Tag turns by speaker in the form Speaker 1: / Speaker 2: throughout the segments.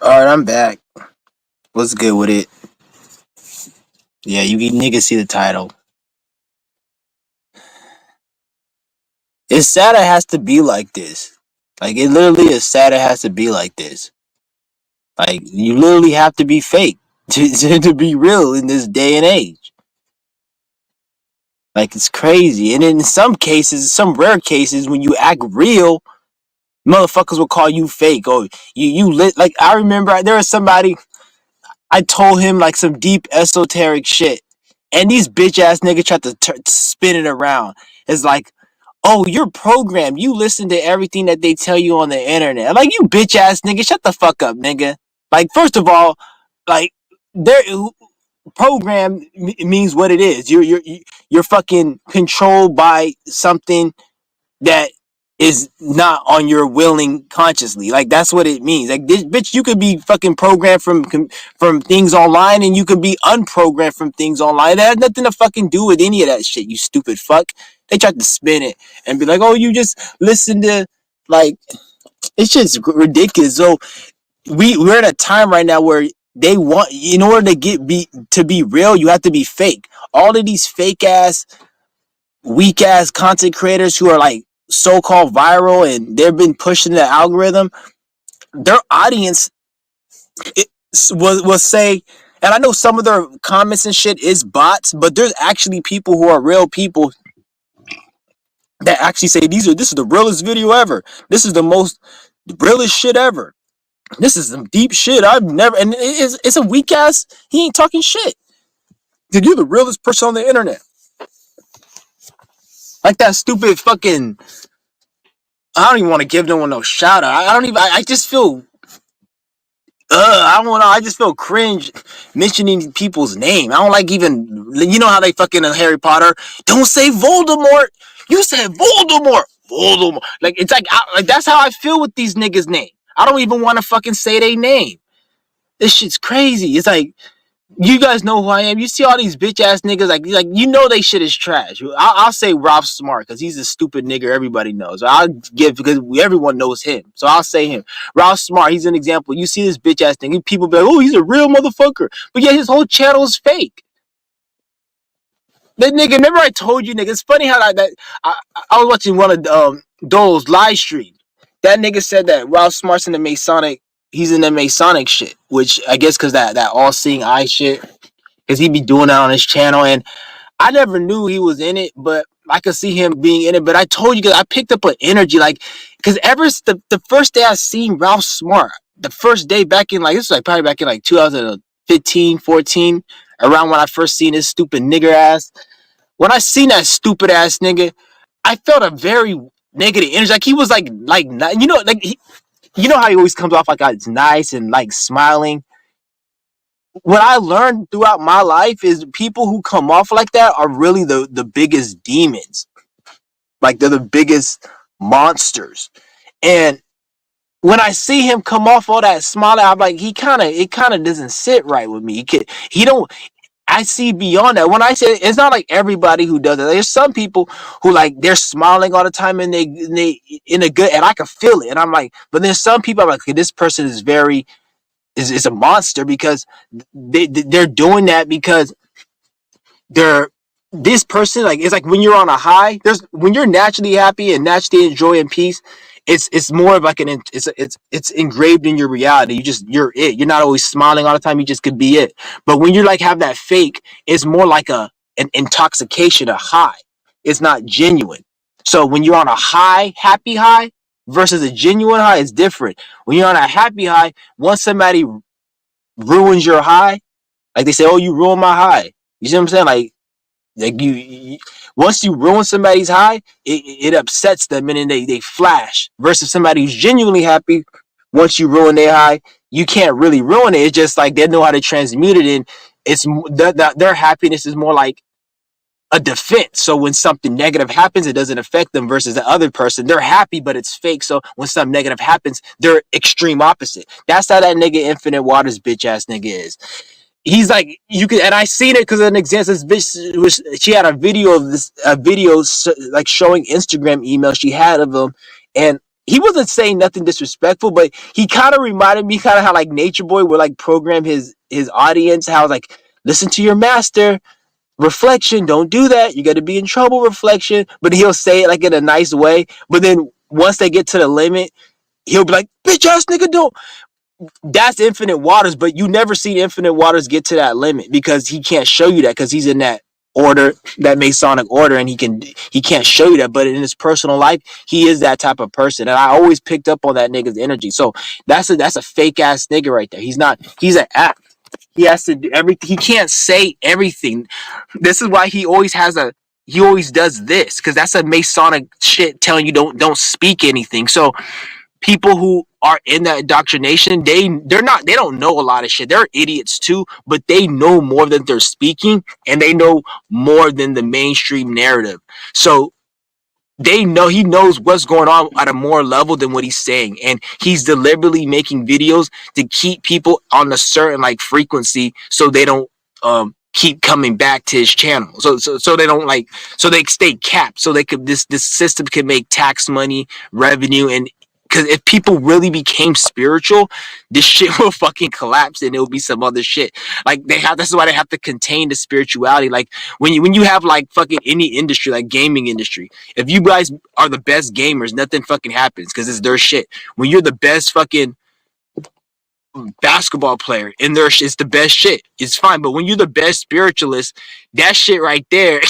Speaker 1: Alright, I'm back. What's good with it? Yeah, you niggas see the title. It's sad it has to be like this. Like, it literally is sad it has to be like this. Like, you literally have to be fake to be real in this day and age. Like, it's crazy. And in some cases, some rare cases, when you act real, motherfuckers will call you fake. Or you lit. Like, I remember there was somebody, I told him like some deep esoteric shit. And these bitch ass niggas tried to spin it around. It's like, oh, you're programmed. You listen to everything that they tell you on the internet. Like, you bitch ass nigga, shut the fuck up, nigga. Like, first of all, like, their program means what it is. You're fucking controlled by something that is not on your willing consciously. Like, that's what it means. Like, this bitch, you could be fucking programmed from things online, and you could be unprogrammed from things online. That has nothing to fucking do with any of that shit, you stupid fuck. They tried to spin it and be like, oh, you just listen to, like, it's just ridiculous. So we're at a time right now where they want, in order to be real, you have to be fake. All of these fake ass, weak ass content creators who are like so-called viral and they've been pushing the algorithm, their audience will say, and I know some of their comments and shit is bots, but there's actually people who are real people that actually say this is the realest video ever. This is the most realest shit ever. This is some deep shit I've never, and it's a weak ass, he ain't talking shit. Dude, you're the realest person on the internet. Like that stupid fucking, I don't even want to give no one no shout out. I don't even, I just feel I don't know. I just feel cringe mentioning people's name. I don't like even. You know how they fucking in Harry Potter. Don't say Voldemort. You said Voldemort. Voldemort. Like, it's like that's how I feel with these niggas' name. I don't even want to fucking say their name. This shit's crazy. It's like, you guys know who I am. You see all these bitch ass niggas, like you know they shit is trash. I'll say Ralph Smart because he's a stupid nigga everybody knows. I'll give, because everyone knows him, so I'll say him. Ralph Smart, he's an example. You see this bitch ass thing, people be like, oh, he's a real motherfucker, but yeah, his whole channel is fake. That nigga, remember I told you, nigga. It's funny how I was watching one of Dole's live stream. That nigga said that Ralph Smart's in the Masonic. He's in the Masonic shit, which I guess because that all seeing eye shit, because he be doing that on his channel. And I never knew he was in it, but I could see him being in it. But I told you, because I picked up an energy, like, because ever the first day I seen Ralph Smart, the first day back in, like, this was like probably back in like 2015, 14, around when I first seen his stupid nigger ass. When I seen that stupid ass nigga, I felt a very negative energy. Like, he was like you know, like you know how he always comes off like it's nice and like smiling. What I learned throughout my life is people who come off like that are really the biggest demons. Like, they're the biggest monsters. And when I see him come off all that smiling, I'm like, it kind of doesn't sit right with me. He don't. I see beyond that. When I say, it's not like everybody who does it. There's some people who, like, they're smiling all the time and they in a good, and I can feel it. And I'm like, but there's some people I'm like, okay, this person is very is a monster, because they're doing that because they're this person, like, it's like when you're on a high, there's when you're naturally happy and naturally enjoying peace, it's more of like it's engraved in your reality. You're not always smiling all the time, you just could be it. But when you're like have that fake, it's more like an intoxication, a high. It's not genuine. So when you're on a high, happy high versus a genuine high, it's different. When you're on a happy high, once somebody ruins your high, like they say, oh, you ruined my high. You see what I'm saying? Like you once you ruin somebody's high, it upsets them, and then they flash. Versus somebody who's genuinely happy, once you ruin their high, you can't really ruin it. It's just like they know how to transmute it, and it's their happiness is more like a defense. So when something negative happens, it doesn't affect them. Versus the other person, they're happy, but it's fake. So when something negative happens, they're extreme opposite. That's how that nigga Infinite Waters bitch ass nigga is. He's like, you could, and I seen it because of an example. This bitch she had a video of this, like showing Instagram email she had of him, and he wasn't saying nothing disrespectful, but he kind of reminded me kind of how like Nature Boy would like program his audience, how like listen to your master, reflection, don't do that, you got to be in trouble, reflection. But he'll say it like in a nice way. But then once they get to the limit, he'll be like, bitch ass nigga, don't. That's Infinite Waters, but you never seen Infinite Waters get to that limit because he can't show you that because he's in that order, that Masonic order, and he can't show you that. But in his personal life, he is that type of person, and I always picked up on that nigga's energy. So that's a fake ass nigga right there. He's not. He's an act. He has to do everything. He can't say everything. This is why he always has a. He always does this because that's a Masonic shit telling you don't speak anything. So people who are in that indoctrination, they don't know a lot of shit. They're idiots too, but they know more than they're speaking, and they know more than the mainstream narrative. So they know he knows what's going on at a more level than what he's saying, and he's deliberately making videos to keep people on a certain like frequency so they don't keep coming back to his channel, so they don't like, so they stay capped, so they could, this system can make tax money, revenue, and because if people really became spiritual, this shit will fucking collapse and it'll be some other shit. Like they have, that's why they have to contain the spirituality. Like when you have like fucking any industry, like gaming industry, if you guys are the best gamers, nothing fucking happens because it's their shit. When you're the best fucking basketball player in their shit, it's the best shit. It's fine. But when you're the best spiritualist, that shit right there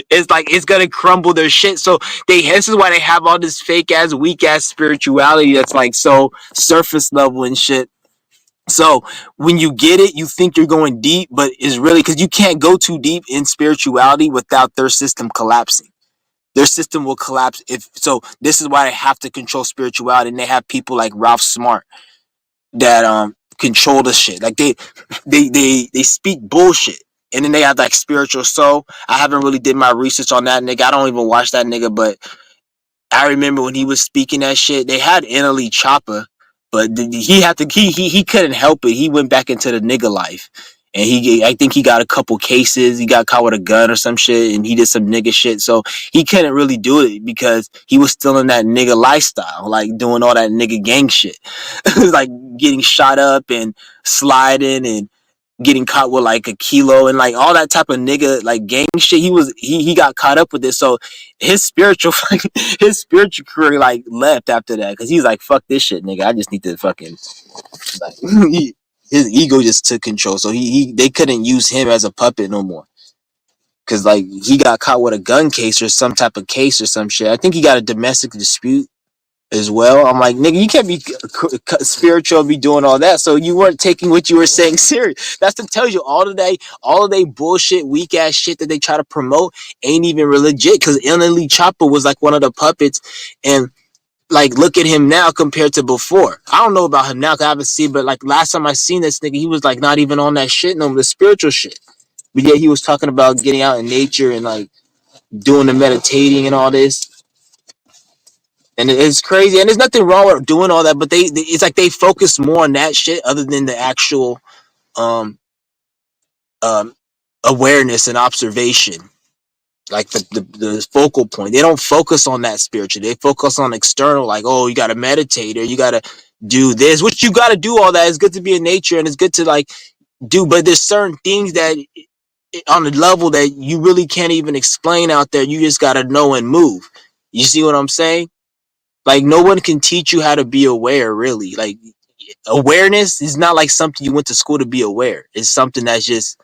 Speaker 1: it's like it's gonna crumble their shit. So this is why they have all this fake ass, weak ass spirituality that's like so surface level and shit. So when you get it, you think you're going deep, but it's really because you can't go too deep in spirituality without their system collapsing. Their system will collapse if so. This is why they have to control spirituality, and they have people like Ralph Smart that control the shit. Like they speak bullshit. And then they have like Spiritual Soul. I haven't really did my research on that nigga. I don't even watch that nigga, but I remember when he was speaking that shit. They had Annalie Choppa, but he had to he couldn't help it. He went back into the nigga life. And I think he got a couple cases. He got caught with a gun or some shit, and he did some nigga shit. So he couldn't really do it because he was still in that nigga lifestyle, like doing all that nigga gang shit, like getting shot up and sliding and getting caught with like a kilo and like all that type of nigga like gang shit. He got caught up with it. So his spiritual his spiritual career like left after that because he's like, fuck this shit, nigga. I just need to fucking like his ego just took control. So they couldn't use him as a puppet no more. Cause like he got caught with a gun case or some type of case or some shit. I think he got a domestic dispute as well. I'm like, nigga, you can't be spiritual and be doing all that. So you weren't taking what you were saying serious. That's to tell you all of they bullshit, weak ass shit that they try to promote ain't even legit. Cause Annalie Choppa was like one of the puppets, and like look at him now compared to before. I don't know about him now because I haven't seen, but like last time I seen this nigga, he was like not even on that shit no, the spiritual shit. But yet he was talking about getting out in nature and like doing the meditating and all this. And it's crazy, and there's nothing wrong with doing all that, but it's like they focus more on that shit other than the actual um um awareness and observation, like the focal point. They don't focus on that spiritual. They focus on external, like, oh, you got to meditate or you got to do this, which you got to do all that. It's good to be in nature and it's good to like do, but there's certain things that on a level that you really can't even explain out there. You just got to know and move. You see what I'm saying? Like no one can teach you how to be aware, really. Like awareness is not like something you went to school to be aware. It's something that's just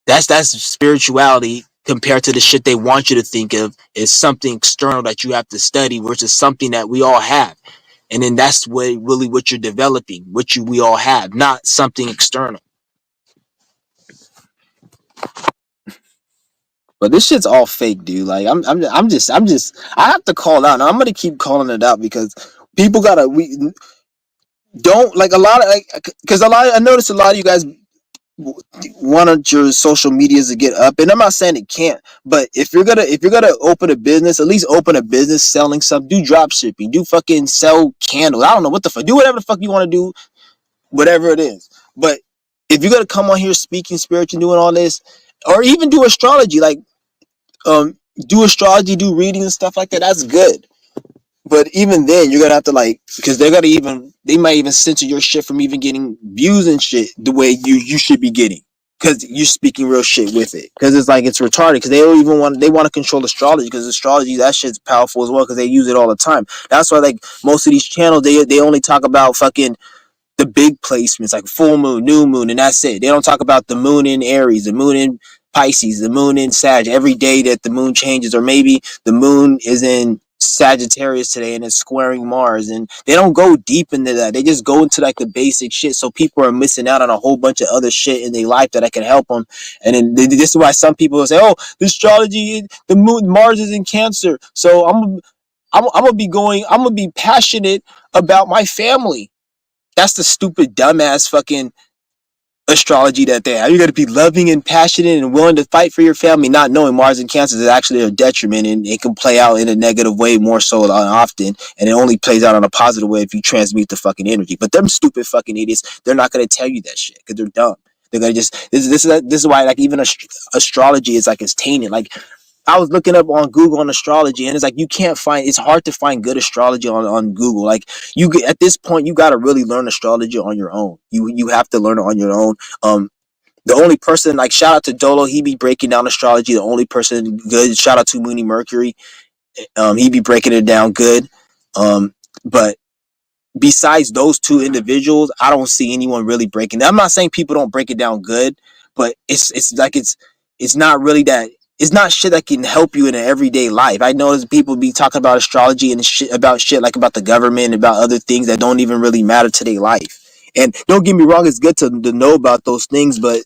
Speaker 1: that's spirituality compared to the shit they want you to think of is something external that you have to study, versus something that we all have. And then that's what you're developing, we all have, not something external. But this shit's all fake, dude. Like I'm just I have to call out. And I'm gonna keep calling it out because people we don't like a lot of like because I noticed a lot of you guys want your social medias to get up, and I'm not saying it can't, but if you're gonna open a business, at least open a business selling stuff. Do drop shipping, do fucking sell candles. I don't know what the fuck, do whatever the fuck you want to do, whatever it is. But if you're gonna come on here speaking spiritual, doing all this, or even do astrology, like do astrology, do reading and stuff like that, that's good. But even then, you're gonna have to like, because they might even censor your shit from even getting views and shit the way you should be getting, because you're speaking real shit with it. Because it's like it's retarded. Because they want to control astrology, because astrology, that shit's powerful as well, because they use it all the time. That's why like most of these channels, they only talk about fucking the big placements like full moon, new moon, and that's it. They don't talk about the moon in Aries, the moon in Pisces, the moon in Sag. Every day that the moon changes, or maybe the moon is in Sagittarius today and it's squaring Mars, and they don't go deep into that. They just go into like the basic shit, so people are missing out on a whole bunch of other shit in their life that can help them. And then this is why some people will say, "Oh, the astrology, the moon, Mars is in Cancer, so I'm gonna be passionate about my family." That's the stupid, dumbass fucking astrology that they have. You got to be loving and passionate and willing to fight for your family, not knowing Mars and Cancer is actually a detriment, and it can play out in a negative way more so often, and it only plays out in a positive way if you transmute the fucking energy. But them stupid fucking idiots, they're not going to tell you that shit because they're dumb. They're gonna just this is why like even astrology is like it's tainted. Like I was looking up on Google on astrology, and it's like you can't find. It's hard to find good astrology on Google. Like you at this point, you got to really learn astrology on your own. You have to learn it on your own. The only person, like, shout out to Dolo, he be breaking down astrology. The only person good. Shout out to Mooney Mercury. He be breaking it down good. But besides those two individuals, I don't see anyone really breaking it. I'm not saying people don't break it down good, but it's like it's not really that. It's not shit that can help you in an everyday life. I notice people be talking about astrology and shit like about the government, about other things that don't even really matter to their life. And don't get me wrong, it's good to know about those things, but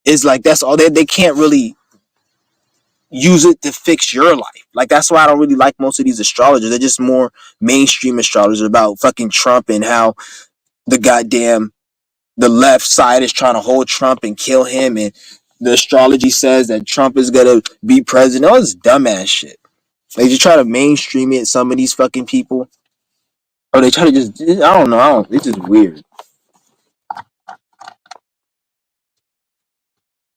Speaker 1: it's like that's all they can't really use it to fix your life. Like that's why I don't really like most of these astrologers. They're just more mainstream astrologers about fucking Trump and how the goddamn the left side is trying to hold Trump and kill him, and the astrology says that Trump is gonna be president. All this dumbass shit. Like you try to mainstream it, some of these fucking people, or they try to just I don't know. I don't. It's just weird.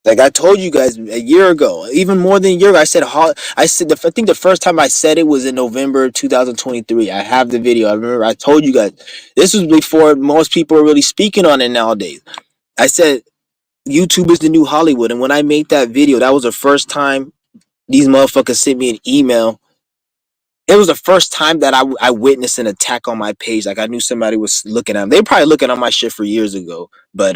Speaker 1: Like I told you guys a year ago, even more than a year ago, I said I think the first time I said it was in November 2023. I have the video. I remember I told you guys this was before most people are really speaking on it nowadays. I said YouTube is the new Hollywood, and when I made that video, that was the first time these motherfuckers sent me an email. It was the first time that I witnessed an attack on my page. Like I knew somebody was looking at them. They probably looking at my shit for years ago, but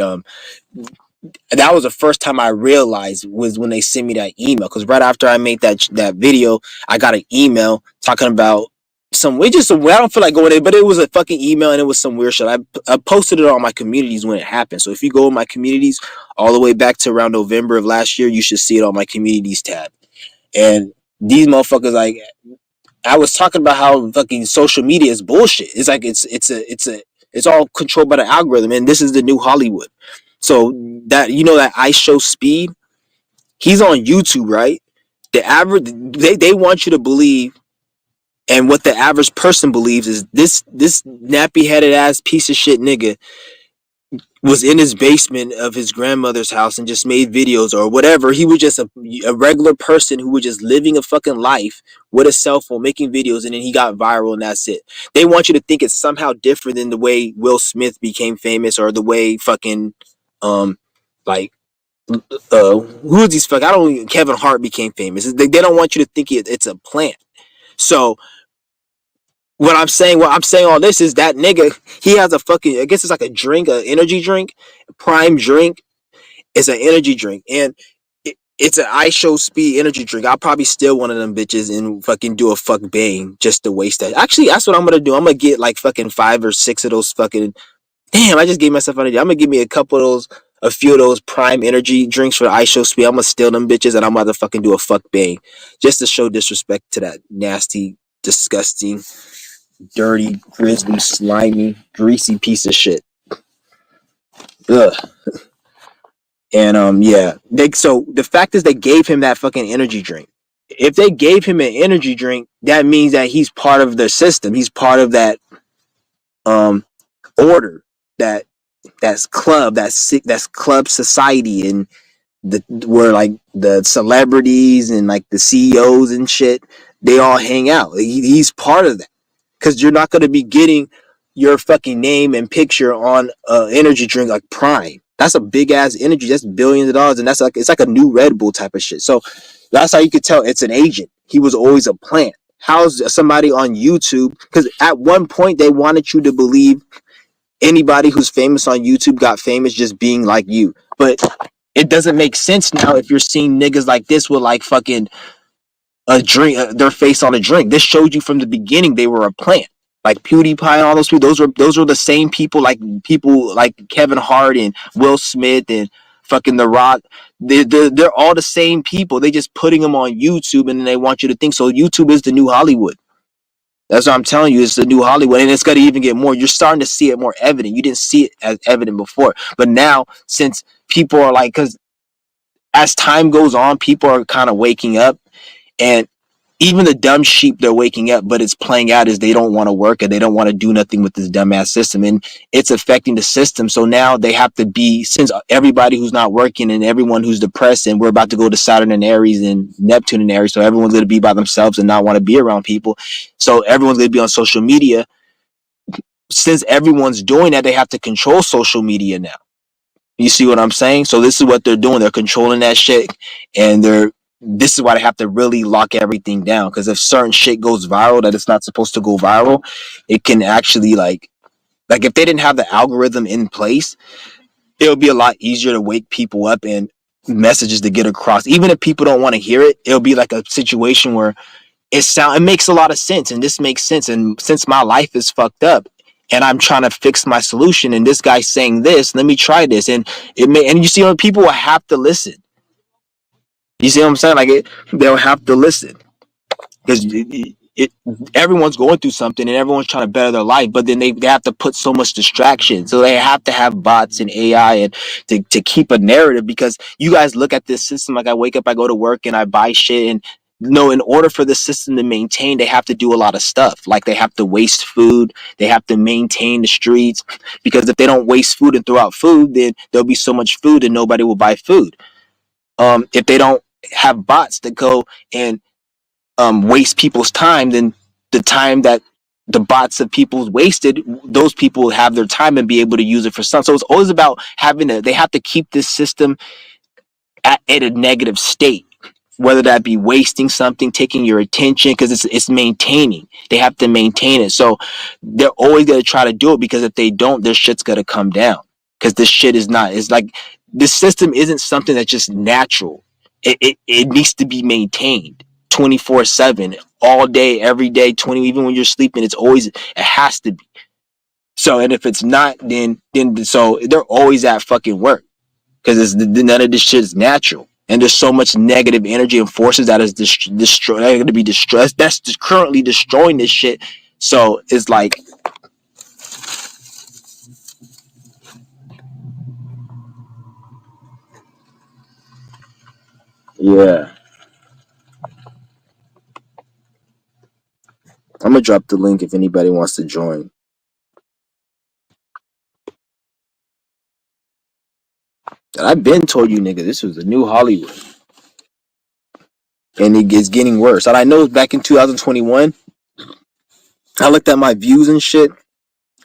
Speaker 1: that was the first time I realized was when they sent me that email. Because right after I made that video, I got an email talking about some I don't feel like going in, but it was a fucking email and it was some weird shit. I posted it on my communities when it happened. So if you go in my communities all the way back to around November of last year, you should see it on my communities tab. And these motherfuckers, like, I was talking about how fucking social media is bullshit. It's like it's all controlled by the algorithm, and this is the new Hollywood. So that that I Show Speed, he's on YouTube, right? The average they want you to believe, and what the average person believes is this nappy headed ass piece of shit nigga was in his basement of his grandmother's house and just made videos or whatever. He was just a regular person who was just living a fucking life with a cell phone, making videos, and then he got viral and that's it. They want you to think it's somehow different than the way Will Smith became famous or the way fucking like who is these fuck? I don't. Kevin Hart became famous. They don't want you to think it's a plant. So what I'm saying all this is that nigga, he has a fucking, I guess it's like a drink, an energy drink, Prime drink. It's an energy drink, and it's an I Show Speed energy drink. I'll probably steal one of them bitches and fucking do a fuck bang just to waste that. Actually, that's what I'm gonna do. I'm gonna get like fucking 5 or 6 of those fucking. Damn, I just gave myself an idea. I'm gonna give me a few of those Prime energy drinks for the I Show Speed. I'm gonna steal them bitches and I'm about to fucking do a fuck bang, just to show disrespect to that nasty, disgusting, dirty, grizzly, slimy, greasy piece of shit. Ugh. And yeah. So the fact is they gave him that fucking energy drink. If they gave him an energy drink, that means that he's part of the system. He's part of that order, that's club, that's club society, and where like the celebrities and like the CEOs and shit, they all hang out. He's part of that. because you're not going to be getting your fucking name and picture on an energy drink like Prime. That's a big ass energy. That's billions of dollars, and that's like it's like a new Red Bull type of shit. So that's how you could tell it's an agent. He was always a plant. How's somebody on YouTube? Because at one point they wanted you to believe anybody who's famous on YouTube got famous just being like you, but it doesn't make sense now if you're seeing niggas like this with like fucking a drink, their face on a drink. This showed you from the beginning they were a plant. Like PewDiePie and all those people, those were the same people like Kevin Hart and Will Smith and fucking The Rock. They're all the same people. They just putting them on YouTube and then they want you to think so. YouTube is the new Hollywood. That's what I'm telling you. It's the new Hollywood, and it's going to even get more. You're starting to see it more evident. You didn't see it as evident before, but now since people are like, because as time goes on, people are kind of waking up, and even the dumb sheep, they're waking up, but it's playing out as they don't want to work and they don't want to do nothing with this dumbass system, and it's affecting the system. So now they have to be, since everybody who's not working and everyone who's depressed, and we're about to go to Saturn and Aries and Neptune and Aries, so everyone's going to be by themselves and not want to be around people. So everyone's going to be on social media. Since everyone's doing that, they have to control social media now. You see what I'm saying? So this is what they're doing. They're controlling that shit, and this is why they have to really lock everything down. Because if certain shit goes viral that it's not supposed to go viral, it can actually like if they didn't have the algorithm in place, it would be a lot easier to wake people up and messages to get across. Even if people don't want to hear it, it'll be like a situation where it makes a lot of sense, and this makes sense. And since my life is fucked up and I'm trying to fix my solution, and this guy's saying this, let me try this, and you see when people will have to listen. You see what I'm saying? They'll have to listen because everyone's going through something and everyone's trying to better their life, but then they have to put so much distraction, so they have to have bots and AI and to keep a narrative. Because you guys look at this system, like I wake up, I go to work, and I buy shit, and no, in order for the system to maintain, they have to do a lot of stuff. Like they have to waste food, they have to maintain the streets, because if they don't waste food and throw out food, then there'll be so much food and nobody will buy food. If they don't have bots that go and waste people's time, then the time that the bots of people wasted, those people have their time and be able to use it for some. So it's always about they have to keep this system at a negative state, whether that be wasting something, taking your attention, because it's maintaining. They have to maintain it. So they're always going to try to do it, because if they don't, their shit's going to come down. Because this shit is not, it's like, this system isn't something that's just natural. It needs to be maintained 24/7, all day, every day, 20, even when you're sleeping, it has to be. So, and if it's not, then so they're always at fucking work, because none of this shit is natural. And there's so much negative energy and forces that is going to be distressed. That's currently destroying this shit. So it's like, yeah. I'm gonna drop the link if anybody wants to join. And I've been told you, nigga, this was the new Hollywood, and it gets getting worse. And I know back in 2021, I looked at my views and shit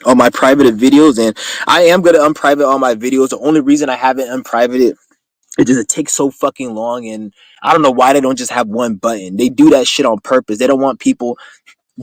Speaker 1: on my private videos, and I am gonna unprivate all my videos. The only reason I haven't unprivated it just it takes so fucking long, and I don't know why they don't just have one button. They do that shit on purpose. They don't want people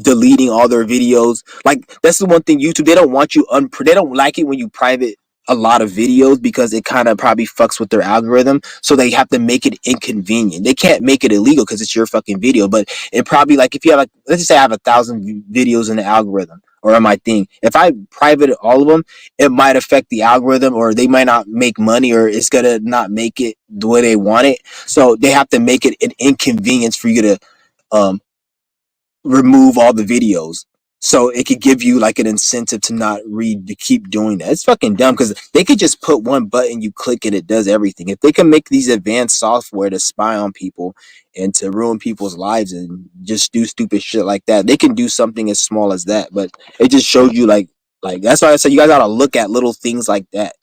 Speaker 1: deleting all their videos. Like, that's the one thing YouTube, they don't want you they don't like it when you private a lot of videos, because it kind of probably fucks with their algorithm. So they have to make it inconvenient. They can't make it illegal because it's your fucking video, but it probably, like, if you have, like, let's just say I have 1,000 videos in the algorithm or on my thing, if I private all of them, it might affect the algorithm, or they might not make money, or it's gonna not make it the way they want it. So they have to make it an inconvenience for you to um remove all the videos, so it could give you like an incentive to not read, to keep doing that. It's fucking dumb, because they could just put one button, you click it, it does everything. If they can make these advanced software to spy on people and to ruin people's lives and just do stupid shit like that, they can do something as small as that. But it just showed you, like that's why I said you guys gotta look at little things like that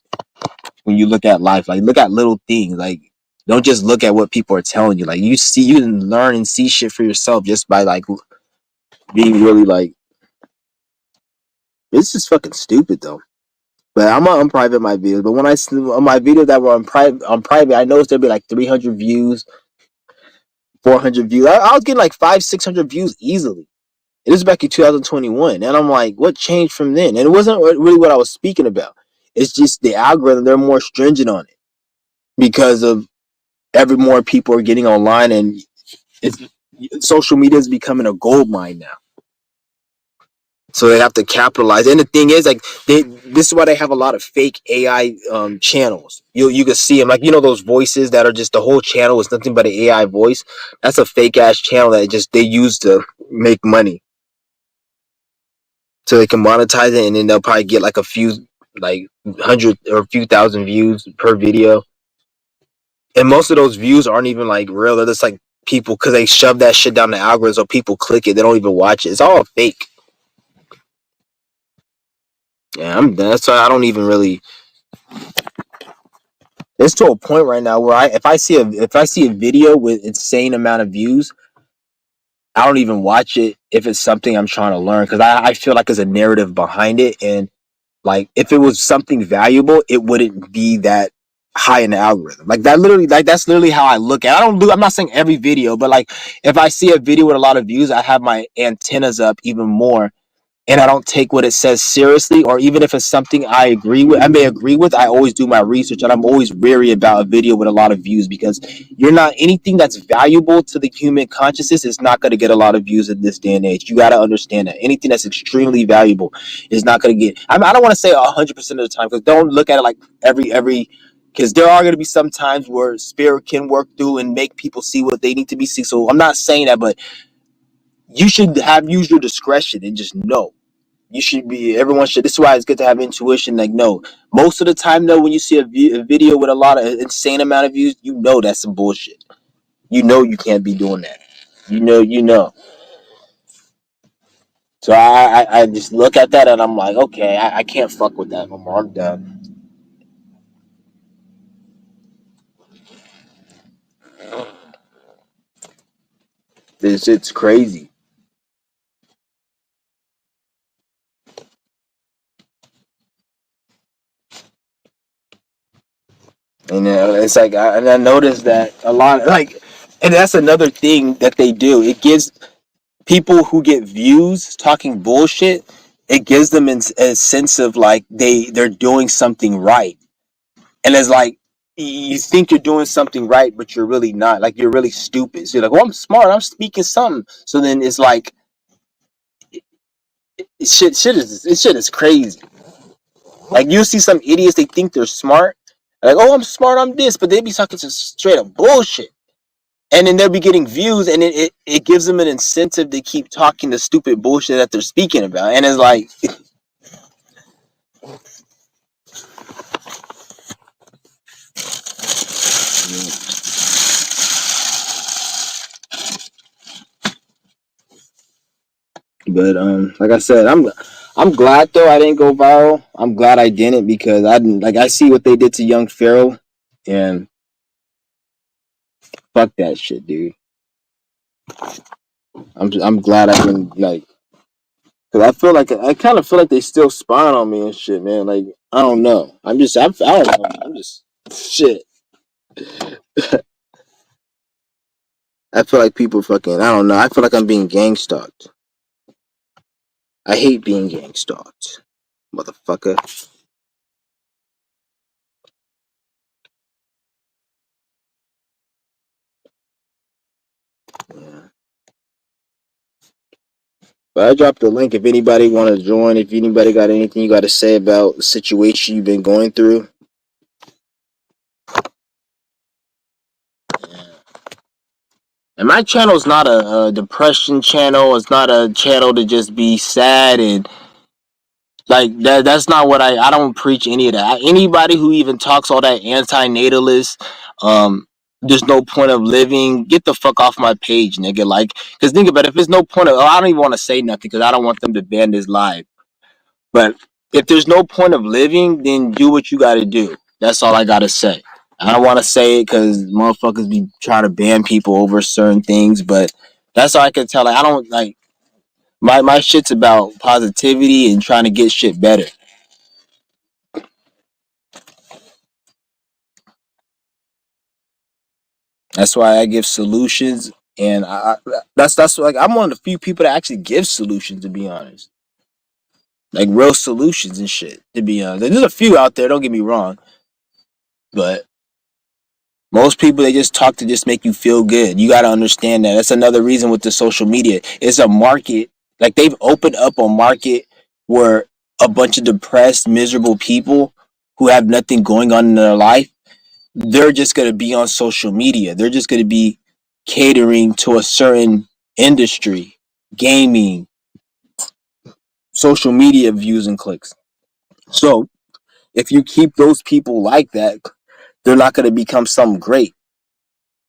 Speaker 1: when you look at life. Like, look at little things. Like, don't just look at what people are telling you. Like, you can learn and see shit for yourself just by like being really like It's just fucking stupid though. But I'm gonna unprivate my videos. But when I on my videos that were on private, I noticed there'd be like 300 views, 400 views. I was getting like 500-600 views easily. It was back in 2021, and I'm like, what changed from then? And it wasn't really what I was speaking about. It's just the algorithm; they're more stringent on it because of every more people are getting online, and it's social media is becoming a gold mine now. So they have to capitalize. And the thing is, like, this is why they have a lot of fake AI channels. You can see them, like, those voices that are just the whole channel is nothing but an AI voice. That's a fake ass channel that just they use to make money, so they can monetize it, and then they'll probably get like a few, like 100 or a few thousand views per video. And most of those views aren't even like real. They're just like people because they shove that shit down the algorithm, so people click it. They don't even watch it. It's all fake. Yeah, that's why I don't even really. It's to a point right now where if I see a video with insane amount of views, I don't even watch it if it's something I'm trying to learn, because I feel like there's a narrative behind it, and like if it was something valuable, it wouldn't be that high in the algorithm. Like that's literally how I look at it. I'm not saying every video, but like if I see a video with a lot of views, I have my antennas up even more, and I don't take what it says seriously, or even if it's something I may agree with, I always do my research, and I'm always wary about a video with a lot of views, because you're not anything that's valuable to the human consciousness is not going to get a lot of views in this day and age. You got to understand that anything that's extremely valuable is not going to get. I don't want to say 100% of the time, because don't look at it like every. Because there are going to be some times where spirit can work through and make people see what they need to be seen. So I'm not saying that, but you should use your discretion and just know. Everyone should. This is why it's good to have intuition. Like, no, most of the time, though, when you see a video with a lot of insane amount of views, that's some bullshit. You can't be doing that. You know. So I just look at that and I'm like, okay, I can't fuck with that no more. I'm done. It's crazy. And it's like, I noticed that a lot, like, and that's another thing that they do. It gives people who get views talking bullshit. It gives them a sense of like they're doing something right, and it's like you think you're doing something right, but you're really not. Like, you're really stupid. So you're like, "Well, I'm smart. I'm speaking something." So then it's like shit is crazy. Like, you see some idiots, they think they're smart. Like, "Oh, I'm smart. I'm this," but they be talking to straight up bullshit. And then they'll be getting views, and it gives them an incentive to keep talking the stupid bullshit that they're speaking about. And it's like, but like I said, I'm glad though I didn't go viral. I'm glad I didn't, because I see what they did to Young Pharaoh, and fuck that shit, dude. I'm glad I didn't, like, because I kind of feel like they still spying on me and shit, man. Like, I don't know. I don't know. I'm just shit. I feel like people fucking. I don't know. I feel like I'm being gang stalked. I hate being gang stalked, motherfucker. Yeah. But I dropped the link if anybody want to join. If anybody got anything you got to say about the situation you've been going through. And my channel is not a depression channel. It's not a channel to just be sad and like that. That's not what I don't preach any of that. Anybody who even talks all that anti-natalist, there's no point of living. Get the fuck off my page, nigga. Like, because think about it, if there's no point of, I don't even want to say nothing because I don't want them to ban this live. But if there's no point of living, then do what you got to do. That's all I got to say. I don't want to say it because motherfuckers be trying to ban people over certain things, but that's all I can tell. Like, I don't like. My shit's about positivity and trying to get shit better. That's why I give solutions, and that's like I'm one of the few people that actually give solutions. To be honest, like real solutions and shit. To be honest, there's a few out there. Don't get me wrong, but most people they just talk to just make you feel good. You got to understand that. That's another reason with the social media. It's a market. Like they've opened up a market where a bunch of depressed, miserable people who have nothing going on in their life, they're just going to be on social media. They're just going to be catering to a certain industry, gaming, social media views and clicks. So if you keep those people like that, they're not going to become something great.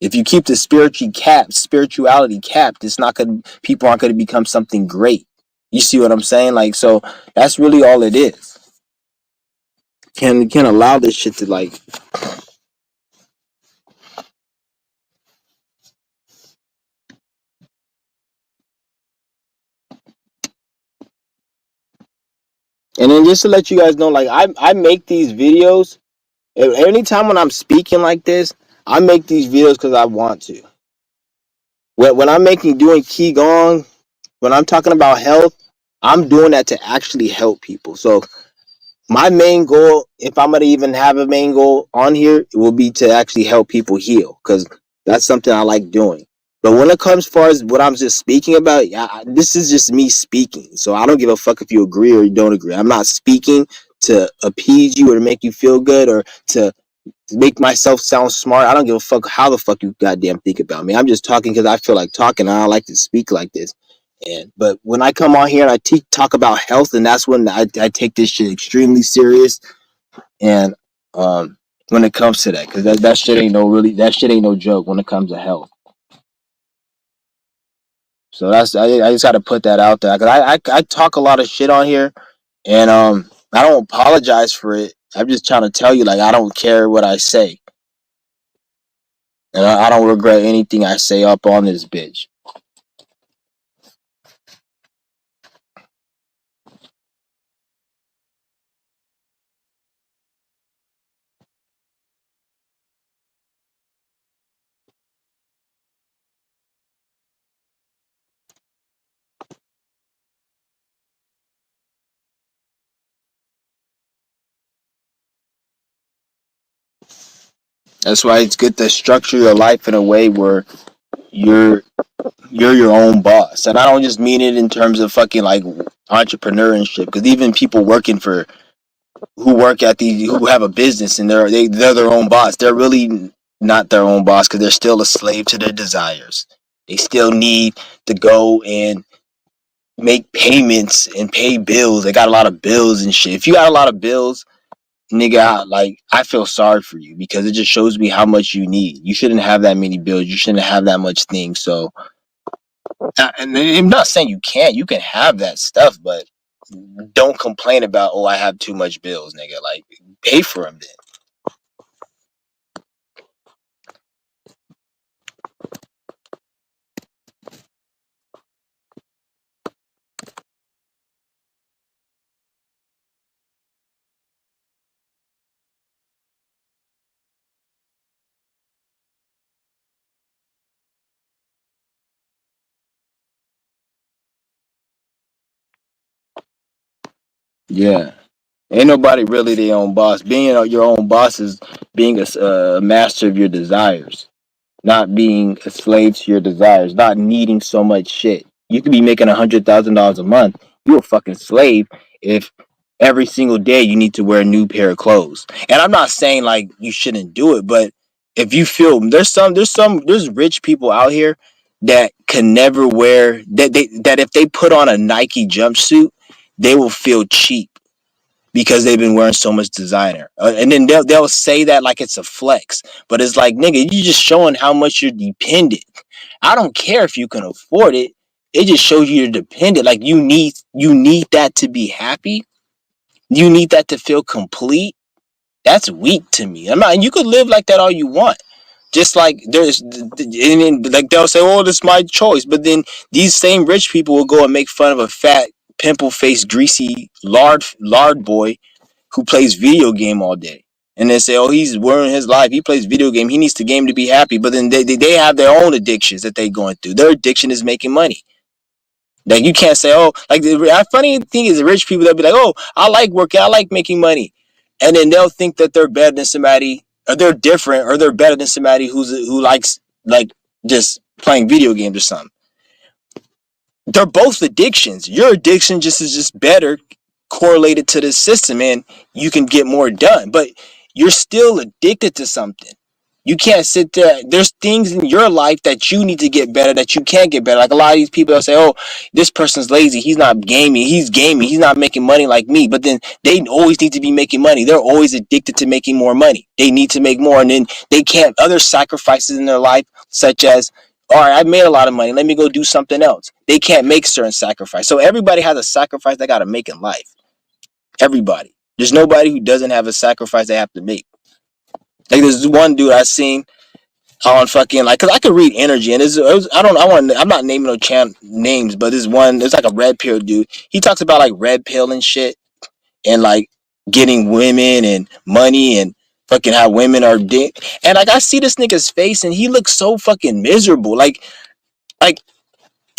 Speaker 1: If you keep the spirituality capped, it's not gonna people aren't gonna become something great. You see what I'm saying? Like so that's really all it is. Can allow this shit to like and then just to let you guys know, like I make these videos anytime when I'm speaking like this, I make these videos because I want to. When I'm doing qigong, when I'm talking about health, I'm doing that to actually help people. So my main goal, if I'm gonna even have a main goal on here, it will be to actually help people heal because that's something I like doing. But when it comes far as what I'm just speaking about, this is just me speaking. So I don't give a fuck if you agree or you don't agree. I'm not speaking to appease you or to make you feel good or to make myself sound smart. I don't give a fuck how the fuck you goddamn think about me. I'm just talking because I feel like talking. And I like to speak like this. But when I come on here and I talk about health, and that's when I take this shit extremely serious. And when it comes to that, because that shit ain't no joke when it comes to health. So I just got to put that out there because I talk a lot of shit on here, and I don't apologize for it. I'm just trying to tell you like I don't care what I say, and I don't regret anything I say up on this bitch. That's why it's good to structure your life in a way where you're you're your own boss. And I don't just mean it in terms of fucking like entrepreneur and shit. Because even people working for who work at the who have a business and they're their own boss. They're really not their own boss because they're still a slave to their desires. They still need to go and make payments and pay bills. They got a lot of bills and shit. If you got a lot of bills, nigga, like I feel sorry for you because it just shows me how much you need. You shouldn't have that many bills. You shouldn't have that much things. So and I'm not saying you can't. You can have that stuff, but don't complain about I have too much bills, nigga. Like pay for them then. Yeah, ain't nobody really their own boss. Being your own boss is being a master of your desires, not being a slave to your desires, not needing so much shit. You could be making $100,000 a month. You're a fucking slave if every single day you need to wear a new pair of clothes. And I'm not saying like you shouldn't do it, but if you feel there's rich people out here that can never wear that if they put on a Nike jumpsuit, they will feel cheap because they've been wearing so much designer. And then they'll say that like it's a flex, but it's like nigga, you just showing how much you're dependent. I don't care if you can afford it. It just shows you you're dependent. Like you need that to be happy. You need that to feel complete. That's weak to me. I'm not. And you could live like that all you want, Just like like they'll say, "Oh, this is my choice," but then these same rich people will go and make fun of a fat, pimple-faced, greasy lard boy who plays video game all day, and then say, "Oh, he's ruining his life. He plays video game. He needs the game to be happy." But then they have their own addictions that they going through. Their addiction is making money. Like you can't say, "Oh," like the funny thing is, the rich people they'll be like, "Oh, I like working. I like making money," and then they'll think that they're better than somebody, or they're different, or they're better than somebody who likes like just playing video games or something. They're both addictions. Your addiction just is just better correlated to the system, and you can get more done. But you're still addicted to something. You can't sit there. There's things in your life that you need to get better that you can't get better. Like a lot of these people will say, "Oh, this person's lazy. He's not gaming. He's gaming. He's not making money like me." But then they always need to be making money. They're always addicted to making more money. They need to make more, and then they can't. Other sacrifices in their life, such as, all right, I made a lot of money. Let me go do something else. They can't make certain sacrifice. So everybody has a sacrifice they got to make in life. Everybody. There's nobody who doesn't have a sacrifice they have to make. Like there's one dude I seen on fucking like, cause I could read energy, and I'm not naming no names, but this one, there's like a red pill dude. He talks about like red pill and shit, and like getting women and money and fucking how women are and like I see this nigga's face and he looks so fucking miserable. Like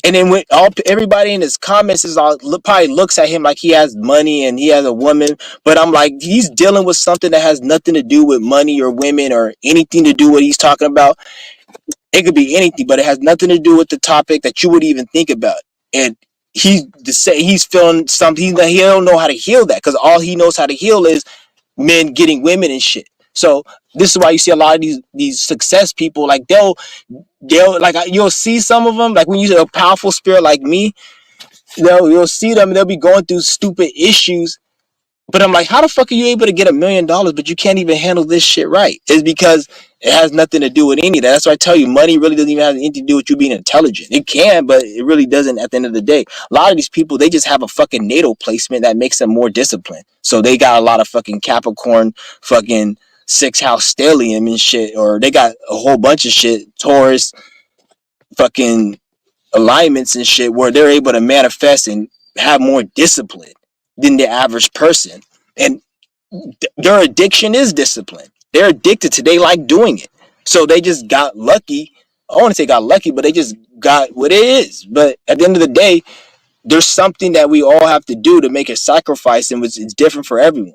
Speaker 1: and then when all everybody in his comments is all probably looks at him like he has money and he has a woman, but I'm like, he's dealing with something that has nothing to do with money or women or anything to do with what he's talking about. It could be anything, but it has nothing to do with the topic that you would even think about. And he's feeling something. He don't know how to heal that, because all he knows how to heal is men getting women and shit. So this is why you see a lot of these success people, like they'll like you'll see some of them, like when you see a powerful spirit like me, you'll see them, they'll be going through stupid issues, but I'm like, how the fuck are you able to get $1 million but you can't even handle this shit right? It's because it has nothing to do with any of that. That's why I tell you, money really doesn't even have anything to do with you being intelligent. It can, but it really doesn't at the end of the day. A lot of these people, they just have a fucking natal placement that makes them more disciplined. So they got a lot of fucking Capricorn, fucking six house stellium and shit, or they got a whole bunch of shit, Taurus, fucking alignments and shit, where they're able to manifest and have more discipline than the average person. And their addiction is discipline. They're addicted to, they like doing it. So they just got lucky. I want to say got lucky, but they just got what it is. But at the end of the day, there's something that we all have to do to make a sacrifice, and it's different for everyone.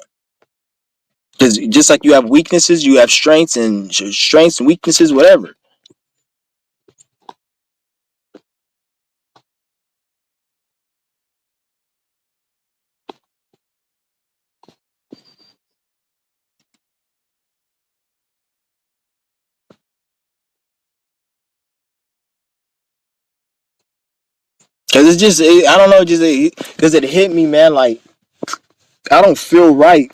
Speaker 1: Because just like you have weaknesses, you have strengths and weaknesses, whatever. Because I don't know, just because it hit me, man. Like I don't feel right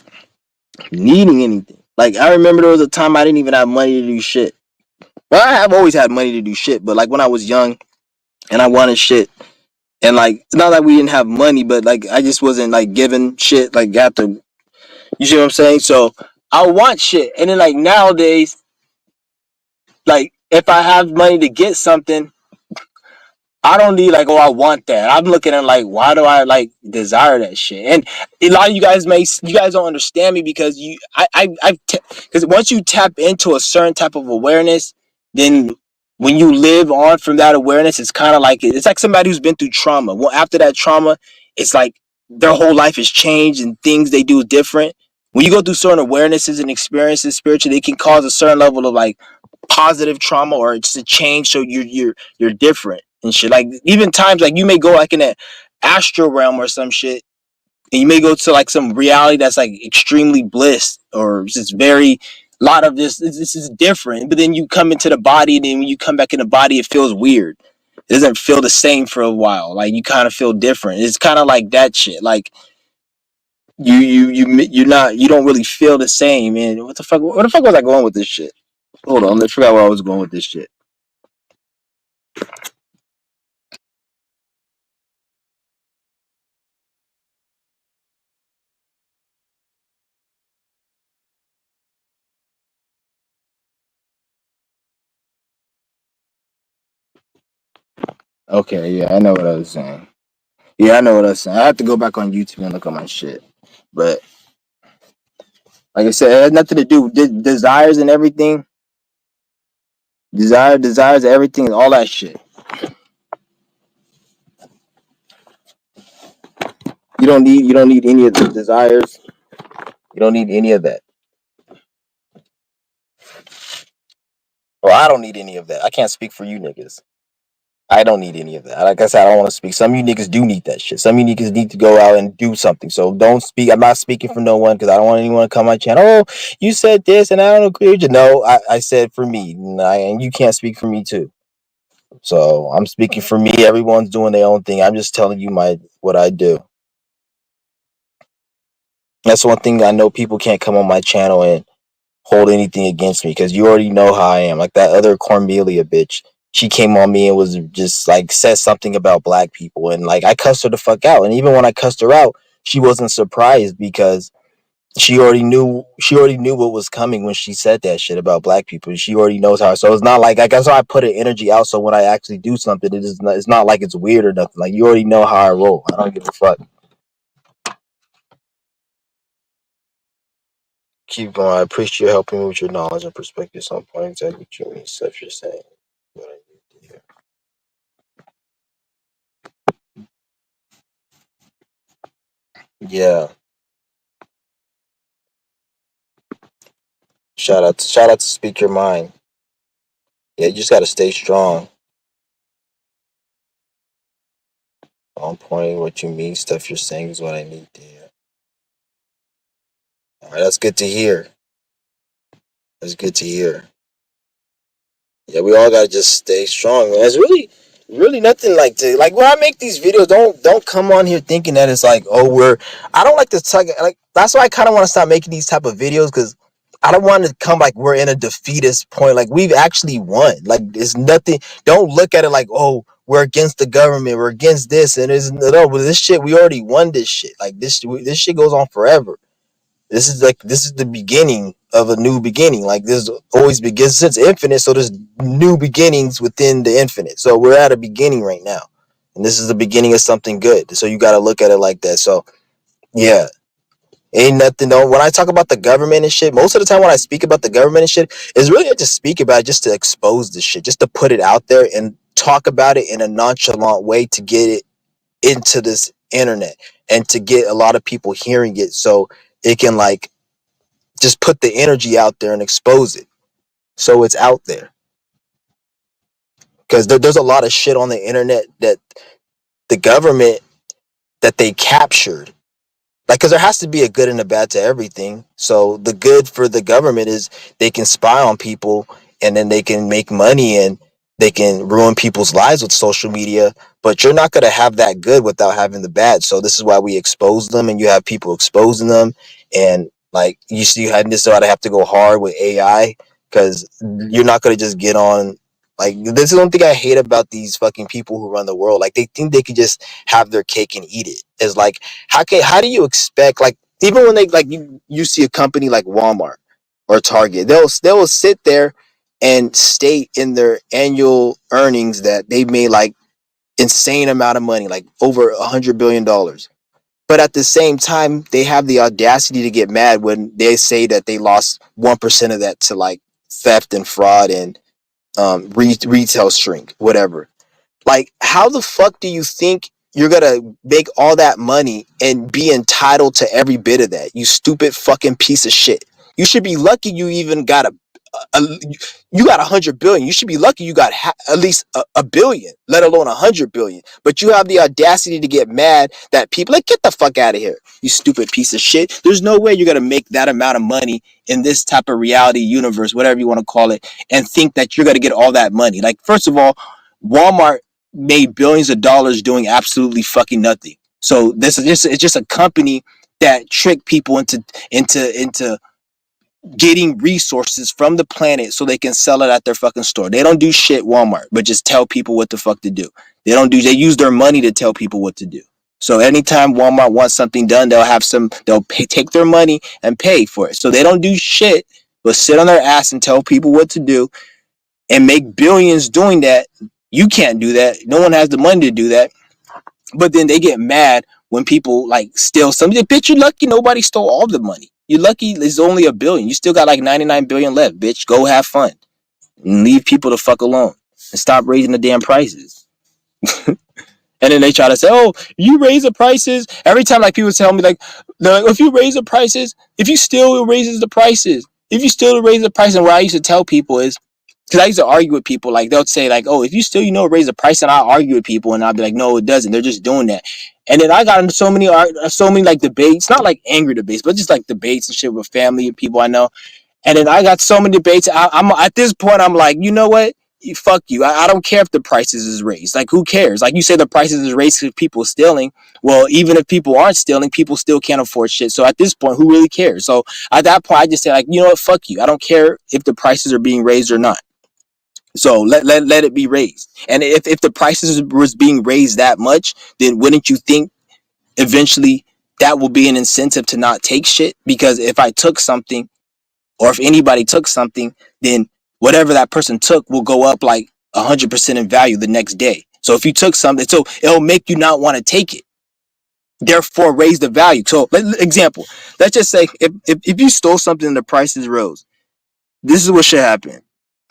Speaker 1: needing anything. Like I remember there was a time I didn't even have money to do shit. Well, I have always had money to do shit, but like when I was young and I wanted shit, and like it's not like we didn't have money, but like I just wasn't like giving shit like after, you see what I'm saying? So I want shit, and then like nowadays, like if I have money to get something, I don't need like, oh, I want that. I'm looking at like, why do I like desire that shit? And a lot of you guys don't understand me, because because once you tap into a certain type of awareness, then when you live on from that awareness, it's kind of like it's like somebody who's been through trauma. Well, after that trauma, it's like their whole life has changed and things they do different. When you go through certain awarenesses and experiences spiritually, it can cause a certain level of like positive trauma, or it's a change, so you're different and shit. Like even times like you may go like in an astral realm or some shit, and you may go to like some reality that's like extremely bliss, or just very lot of this is different. But then you come into the body, and then when you come back in the body, it feels weird. It doesn't feel the same for a while. Like you kind of feel different. It's kind of like that shit. Like you don't really feel the same. And what the fuck? Where the fuck was I going with this shit? Hold on, I forgot where I was going with this shit. Okay, yeah, I know what I was saying. Yeah, I know what I was saying. I have to go back on YouTube and look at my shit. But like I said, it has nothing to do with desires and everything. Desires, everything, all that shit. You don't need any of the desires. You don't need any of that. Well, I don't need any of that. I can't speak for you niggas. I don't need any of that. Like I said, I don't want to speak. Some of you niggas do need that shit. Some of you niggas need to go out and do something. So don't speak. I'm not speaking for no one because I don't want anyone to come on my channel. Oh, you said this and I don't agree with you. No, I said for me. And you can't speak for me too. So I'm speaking for me. Everyone's doing their own thing. I'm just telling you what I do. That's one thing I know people can't come on my channel and hold anything against me because you already know how I am. Like that other Cornelia bitch. She came on me and was just like said something about black people and like I cussed her the fuck out. And even when I cussed her out, she wasn't surprised because she already knew what was coming when she said that shit about black people. She already knows how. So it's not like I guess I put an energy out so when I actually do something, it's not like it's weird or nothing. Like you already know how I roll. I don't give a fuck. Keep going. I appreciate you helping me with your knowledge and perspective. Some point exactly what you mean, stuff you're saying. What I need to hear. Yeah. Shout out to Speak Your Mind. Yeah, you just gotta stay strong. On point, what you mean, stuff you're saying is what I need to hear. All right, that's good to hear. That's good to hear. Yeah, we all gotta just stay strong, man. It's really nothing like to like when I make these videos. Don't come on here thinking that it's like oh we're. I don't like to talk like that's why I kind of want to stop making these type of videos because I don't want to come like we're in a defeatist point. Like we've actually won. Like it's nothing. Don't look at it like oh we're against the government. We're against this and it's no. But this shit we already won. This shit like this shit goes on forever. This is the beginning of a new beginning. Like this always begins since infinite, so there's new beginnings within the infinite. So we're at a beginning right now, and this is the beginning of something good. So you got to look at it like that. So yeah, ain't nothing though. When I talk about the government and shit, most of the time when I speak about the government and shit, is really I just speak about it just to expose the shit, just to put it out there and talk about it in a nonchalant way to get it into this internet and to get a lot of people hearing it so it can like just put the energy out there and expose it so it's out there because there's a lot of shit on the internet that the government that they captured like because there has to be a good and a bad to everything. So the good for the government is they can spy on people and then they can make money and they can ruin people's lives with social media, but you're not going to have that good without having the bad. So this is why we expose them and you have people exposing them. And like you see how this is why they have to go hard with AI because you're not going to just get on like this is one thing I hate about these fucking people who run the world. Like they think they can just have their cake and eat it. It's like how do you expect like even when they like you see a company like Walmart or Target, they'll sit there and state in their annual earnings that they made like insane amount of money, like over $100 billion. But at the same time, they have the audacity to get mad when they say that they lost 1% of that to like theft and fraud and retail shrink, whatever. Like, how the fuck do you think you're gonna make all that money and be entitled to every bit of that? You stupid fucking piece of shit. You should be lucky you even got a you got 100 billion. You should be lucky you got at least a billion, let alone 100 billion. But you have the audacity to get mad that people like get the fuck out of here, you stupid piece of shit. There's no way you're gonna make that amount of money in this type of reality universe, whatever you want to call it, and think that you're gonna get all that money. Like, first of all, Walmart made billions of dollars doing absolutely fucking nothing. So this is just it's just a company that tricked people into getting resources from the planet so they can sell it at their fucking store. They don't do shit Walmart, but just tell people what the fuck to do. They use their money to tell people what to do. So anytime Walmart wants something done, take their money and pay for it. So they don't do shit but sit on their ass and tell people what to do and make billions doing that. You can't do that. No one has the money to do that. But then they get mad when people like steal something. Bitch, you're lucky nobody stole all the money. You're lucky there's only $1 billion. You still got like 99 billion left, bitch. Go have fun and leave people the fuck alone and stop raising the damn prices. And then they try to say, "Oh, you raise the prices." Every time, like people tell me, like, if you raise the prices, if you still it raises the prices. If you still raise the price, and what I used to tell people is, because I used to argue with people, like they'll say, like, "Oh, if you still, raise the price," and I'll argue with people, and I'll be like, "No, it doesn't. They're just doing that." And then I got into so many like debates, not like angry debates, but just like debates and shit with family and people I know. And then I got so many debates. I'm at this point. I'm like, you know what? Fuck you. I don't care if the prices is raised. Like, who cares? Like you say, the prices is raised because people are stealing. Well, even if people aren't stealing, people still can't afford shit. So at this point, who really cares? So at that point, I just say, like, you know what? Fuck you. I don't care if the prices are being raised or not. So let it be raised. And if the prices was being raised that much, then wouldn't you think eventually that will be an incentive to not take shit? Because if I took something, or if anybody took something, then whatever that person took will go up like 100% in value the next day. So if you took something, so it'll make you not want to take it. Therefore, raise the value. So, example, let's just say if you stole something and the prices rose, this is what should happen.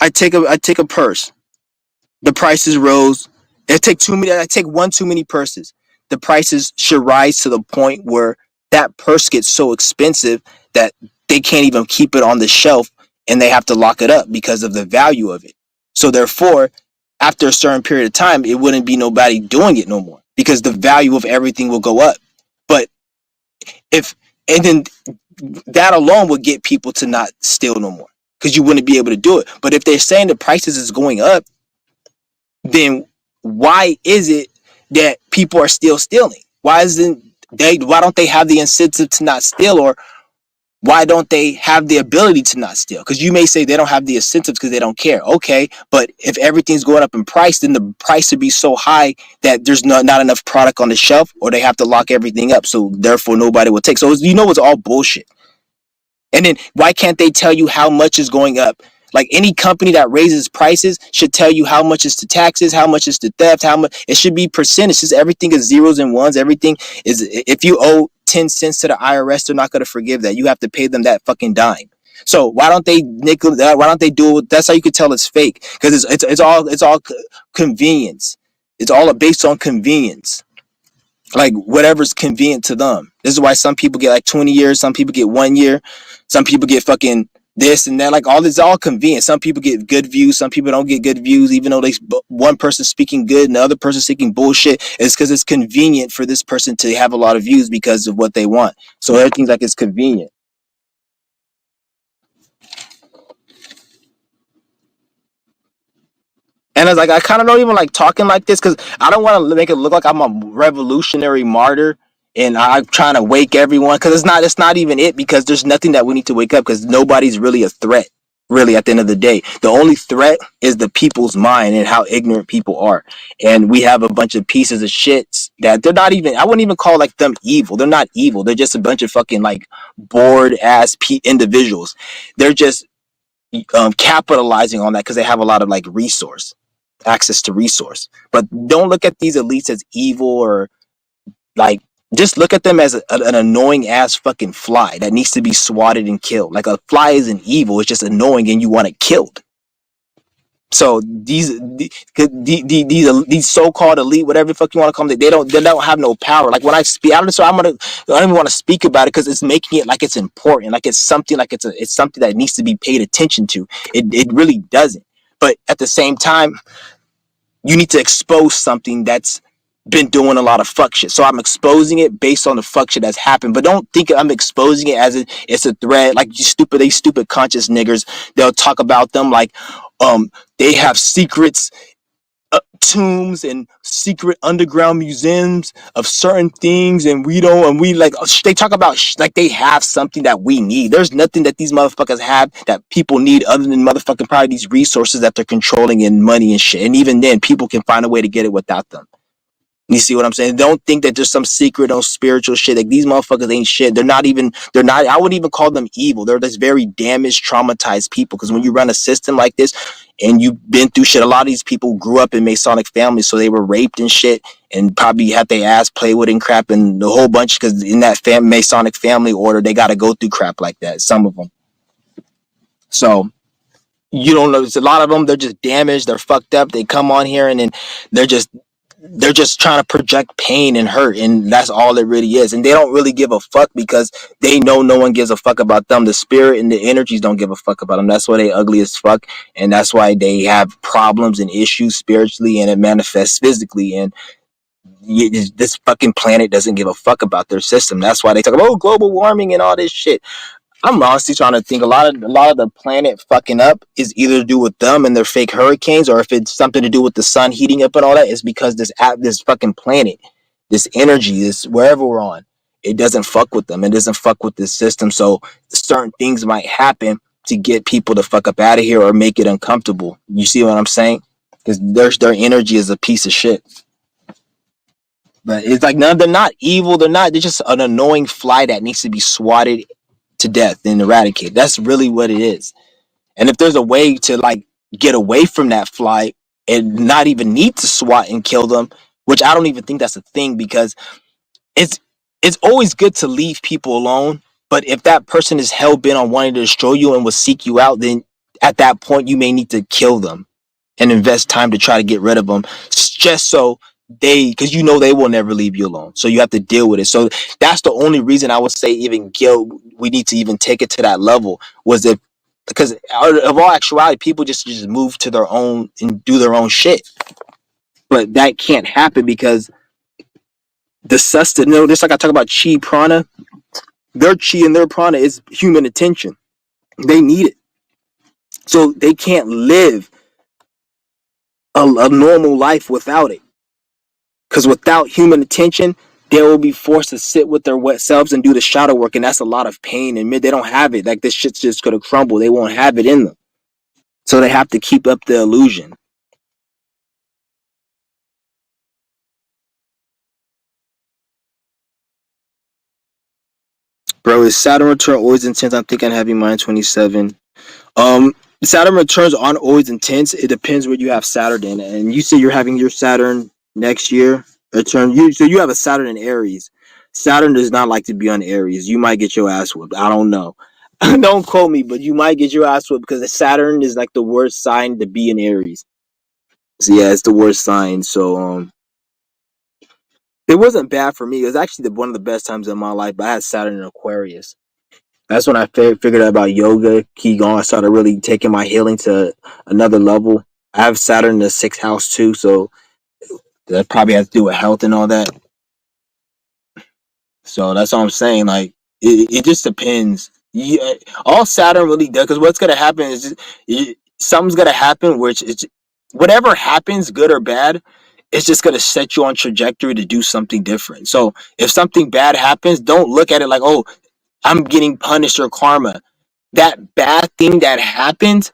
Speaker 1: I take a purse. The prices rose. I take one too many purses. The prices should rise to the point where that purse gets so expensive that they can't even keep it on the shelf and they have to lock it up because of the value of it. So therefore, after a certain period of time, it wouldn't be nobody doing it no more because the value of everything will go up. But if and then that alone would get people to not steal no more because you wouldn't be able to do it. But if they're saying the prices is going up, then why is it that people are still stealing? Why don't they have the incentive to not steal, or why don't they have the ability to not steal? Because you may say they don't have the incentives because they don't care. Okay, but if everything's going up in price, then the price would be so high that there's not enough product on the shelf, or they have to lock everything up, so therefore nobody will take. So it's all bullshit. And then why can't they tell you how much is going up? Like any company that raises prices should tell you how much is to taxes, how much is to theft, how much it should be percentages. Everything is zeros and ones. Everything is, if you owe 10 cents to the IRS, they're not going to forgive that. You have to pay them that fucking dime. So why don't they nickel that? Why don't they do it? That's how you can tell it's fake, because it's all convenience. It's all based on convenience, like whatever's convenient to them. This is why some people get like 20 years, some people get 1 year, some people get fucking this and that. Like all this, all convenient. Some people get good views, some people don't get good views, even though one person speaking good and the other person speaking bullshit. It's because it's convenient for this person to have a lot of views because of what they want. So everything's like it's convenient. And it's like I kind of don't even like talking like this because I don't want to make it look like I'm a revolutionary martyr and I'm trying to wake everyone, because it's not even it, because there's nothing that we need to wake up, because nobody's really a threat. Really, at the end of the day, the only threat is the people's mind and how ignorant people are. And we have a bunch of pieces of shits that they're not even, I wouldn't even call like them evil. They're not evil. They're just a bunch of fucking like bored ass individuals. They're just capitalizing on that because they have a lot of like access to resource. But don't look at these elites as evil, or like, just look at them as an annoying ass fucking fly that needs to be swatted and killed. Like a fly isn't evil; it's just annoying, and you want it killed. So these so-called elite, whatever the fuck you want to call them, they don't have no power. Like when I speak, I don't even want to speak about it because it's making it like it's important, like it's something, like it's something that needs to be paid attention to. It really doesn't. But at the same time, you need to expose something that's been doing a lot of fuck shit. So I'm exposing it based on the fuck shit that's happened. But don't think I'm exposing it as it's a threat. Like these stupid conscious niggers, they'll talk about them like they have secrets, tombs and secret underground museums of certain things, and we don't, and we like they talk about like they have something that we need. There's nothing that these motherfuckers have that people need other than motherfucking probably these resources that they're controlling and money and shit. And even then, people can find a way to get it without them. You see what I'm saying? Don't think that there's some secret or spiritual shit. Like these motherfuckers ain't shit. They're not, I wouldn't even call them evil. They're just very damaged, traumatized people. Because when you run a system like this and you've been through shit, a lot of these people grew up in Masonic families, so they were raped and shit and probably had their ass played with and crap and the whole bunch. Because in that Masonic family order, they got to go through crap like that. Some of them. So you don't know. It's a lot of them. They're just damaged. They're fucked up. They come on here and then they're just they're just trying to project pain and hurt, and that's all it really is. And they don't really give a fuck because they know no one gives a fuck about them. The spirit and the energies don't give a fuck about them. That's why they ugly as fuck, and that's why they have problems and issues spiritually, and it manifests physically. And this fucking planet doesn't give a fuck about their system. That's why they talk about global warming and all this shit. I'm honestly trying to think a lot of the planet fucking up is either to do with them and their fake hurricanes, or if it's something to do with the sun heating up and all that, is because this fucking planet, this energy, this wherever we're on, it doesn't fuck with them. It doesn't fuck with this system. So certain things might happen to get people to fuck up out of here or make it uncomfortable. You see what I'm saying? Because their energy is a piece of shit. But it's like none. They're not evil. They're just an annoying fly that needs to be swatted to death and eradicated. That's really what it is. And if there's a way to like get away from that fly and not even need to swat and kill them, which I don't even think that's a thing, because it's it's always good to leave people alone. But if that person is hell bent on wanting to destroy you and will seek you out, then at that point you may need to kill them and invest time to try to get rid of them, just so because you know they will never leave you alone. So you have to deal with it. So that's the only reason I would say even guilt. We need to even take it to that level. Was if because of all actuality, people just move to their own and do their own shit. But that can't happen because the sustenance. Just like I talk about chi prana, their chi and their prana is human attention. They need it, so they can't live a normal life without it. Because without human attention, they will be forced to sit with their wet selves and do the shadow work, and that's a lot of pain. And they don't have it. Like this shit's just gonna crumble. They won't have it in them, so they have to keep up the illusion. Bro, is Saturn return always intense? I'm thinking having mine 27. Um, Saturn returns aren't always intense. It depends where you have Saturn in. And you say you're having your Saturn next year return. So you have a Saturn in Aries. Saturn does not like to be on Aries. You might get your ass whooped. I don't know. Don't quote me, but you might get your ass whooped because Saturn is like the worst sign to be in Aries. So yeah, it's the worst sign. So it wasn't bad for me. It was actually one of the best times in my life. But I had Saturn in Aquarius. That's when I figured out about yoga, qigong. I started really taking my healing to another level. I have Saturn in the sixth house too, so that probably has to do with health and all that. So that's all I'm saying. Like it just depends. Yeah, all Saturn really does, because what's gonna happen is something's gonna happen, which it's whatever happens, good or bad, it's just gonna set you on trajectory to do something different. So if something bad happens, don't look at it like, oh, I'm getting punished or karma. That bad thing that happened,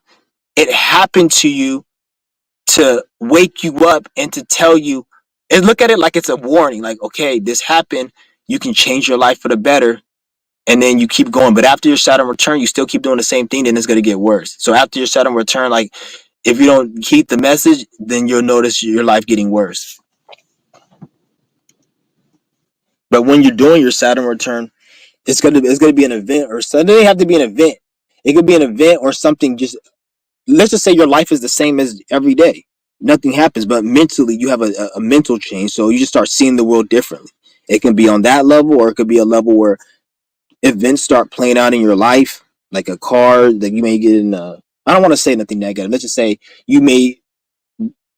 Speaker 1: it happened to you to wake you up and to tell you, and look at it like it's a warning, like, okay, this happened, you can change your life for the better, and then you keep going. But after your Saturn return, you still keep doing the same thing, then it's going to get worse. So after your Saturn return, like, if you don't keep the message, then you'll notice your life getting worse. But when you're doing your Saturn return, it's gonna be an event, or so it doesn't have to be an event. It could be an event or something. Just let's just say your life is the same as every day. Nothing happens, but mentally you have a mental change. So you just start seeing the world differently. It can be on that level, or it could be a level where events start playing out in your life, like a car that you may get in. I don't want to say nothing negative. Let's just say you may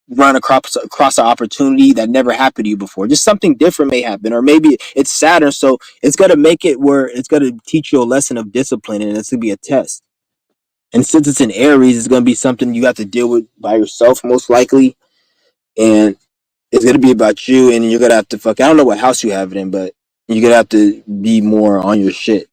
Speaker 1: run across an opportunity that never happened to you before. Just something different may happen, or maybe it's Saturn, so it's gonna make it where it's gonna teach you a lesson of discipline, and it's gonna be a test. And since it's in Aries, it's gonna be something you have to deal with by yourself, most likely, and it's gonna be about you. And you're gonna have to fuck. I don't know what house you have it in, but you're gonna have to be more on your shit.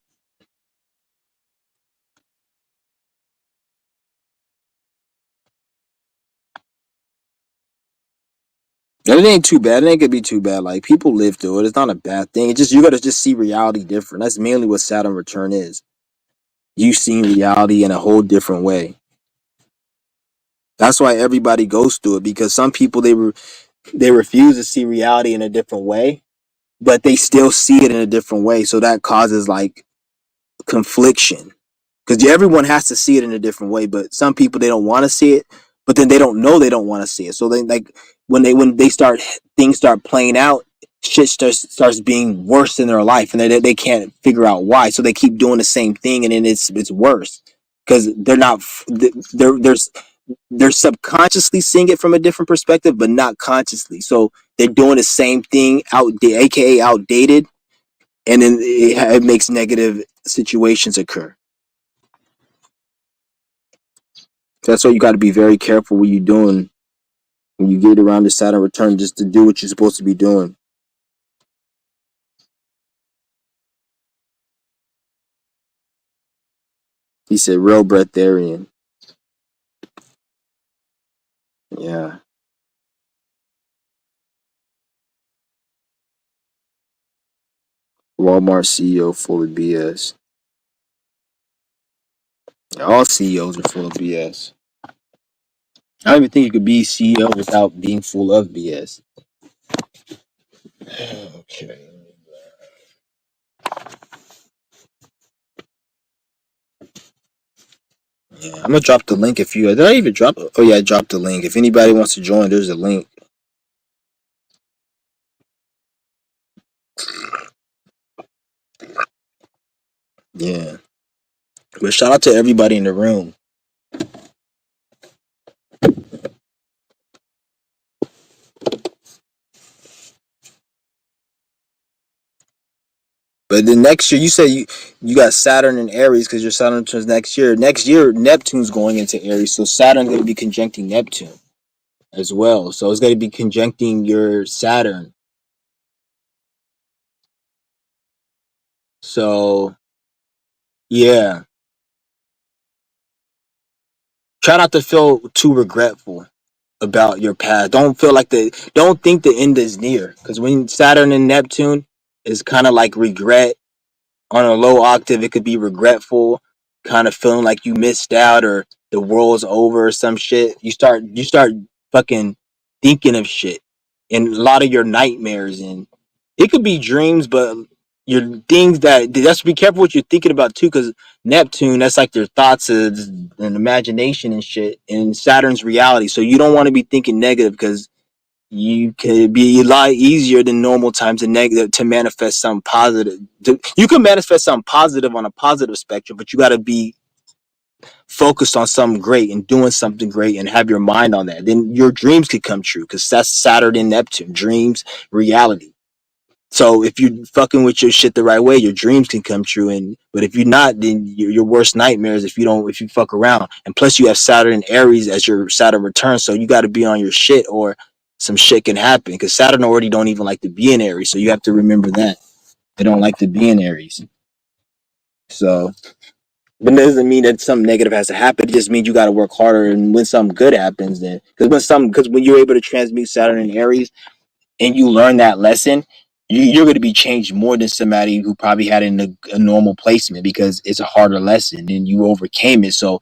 Speaker 1: It ain't too bad. It ain't gonna be too bad. Like people live through it. It's not a bad thing. It's just you gotta just see reality different. That's mainly what Saturn return is. You seeing reality in a whole different way. That's why everybody goes through it because some people they refuse to see reality in a different way, but they still see it in a different way. So that causes like confliction because everyone has to see it in a different way. But some people they don't want to see it, but then they don't know they don't want to see it. So they like when they start things start playing out, shit starts being worse in their life, and they can't figure out why. So they keep doing the same thing, and then it's worse because they're not they're subconsciously seeing it from a different perspective, but not consciously. So they're doing the same thing out, aka outdated, and then it makes negative situations occur. That's why you got to be very careful what you're doing when you get around the Saturn return, just to do what you're supposed to be doing. He said, "Real breatharian." Yeah, Walmart CEO full of BS. All CEOs are full of BS. I don't even think you could be CEO without being full of BS. Okay. Yeah, I'm gonna drop the link if you. Did I even drop? Oh yeah, I dropped the link. If anybody wants to join, there's a link. Yeah, but shout out to everybody in the room. But then next year, you say you got Saturn and Aries because your Saturn returns next year. Next year, Neptune's going into Aries, so Saturn's going to be conjuncting Neptune as well. So it's going to be conjuncting your Saturn. So yeah, try not to feel too regretful about your past. Don't feel like don't think the end is near because when Saturn and Neptune is kind of like regret on a low octave, it could be regretful, kind of feeling like you missed out or the world's over or some shit. You start fucking thinking of shit and a lot of your nightmares, and it could be dreams, but your things that's be careful what you're thinking about too, because Neptune, that's like your thoughts and imagination and shit, and Saturn's reality. So you don't want to be thinking negative because you could be a lot easier than normal times and negative to manifest something positive. You can manifest something positive on a positive spectrum, but you got to be focused on something great and doing something great and have your mind on that. Then your dreams could come true because that's Saturn and Neptune, dreams, reality. So if you're fucking with your shit the right way, your dreams can come true. And but if you're not, then your worst nightmares if you fuck around. And plus, you have Saturn and Aries as your Saturn return, so you got to be on your shit, or some shit can happen. Because Saturn already don't even like to be in Aries, so you have to remember that they don't like to be in Aries. So, but that doesn't mean that something negative has to happen. It just means you got to work harder. And when something good happens, then because when you're able to transmute Saturn and Aries and you learn that lesson, you're going to be changed more than somebody who probably had a normal placement because it's a harder lesson and you overcame it. So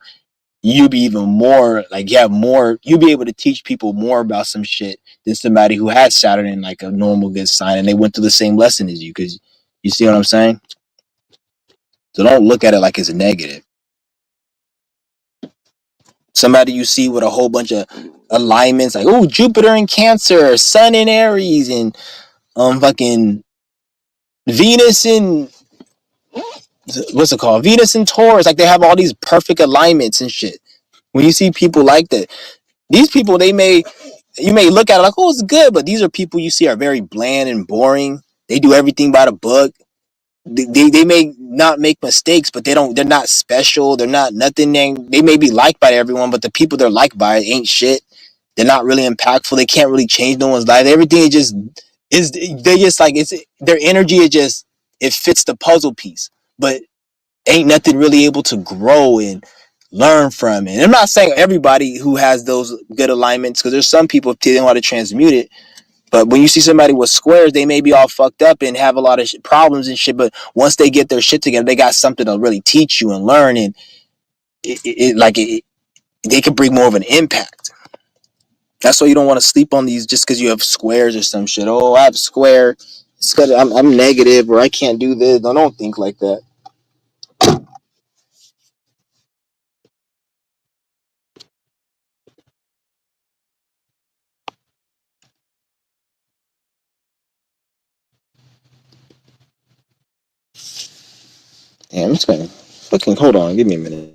Speaker 1: you'll be even more like you have more. You'll be able to teach people more about some shit than somebody who had Saturn in like a normal good sign and they went through the same lesson as you. Because you see what I'm saying. So don't look at it like it's a negative. Somebody you see with a whole bunch of alignments like oh Jupiter in Cancer, Sun in Aries, and fucking Venus in what's it called? Venus and Taurus. Like they have all these perfect alignments and shit. When you see people like that, these people you may look at it like, oh, it's good, but these are people you see are very bland and boring. They do everything by the book. They may not make mistakes, but they're not special. They're not nothing. They may be liked by everyone, but the people they're liked by ain't shit. They're not really impactful. They can't really change no one's life. Everything is they just like it's their energy is just it fits the puzzle piece. But ain't nothing really able to grow and learn from. And I'm not saying everybody who has those good alignments, because there's some people if they don't know how to transmute it, But when you see somebody with squares, they may be all fucked up and have a lot of problems and shit. But once they get their shit together, they got something to really teach you and learn, and they can bring more of an impact. That's why you don't want to sleep on these just because you have squares or some shit. Oh, I have a square. It's because I'm negative or I can't do this. No, don't think like that. Damn, I'm just gonna fucking hold on. Give me a minute.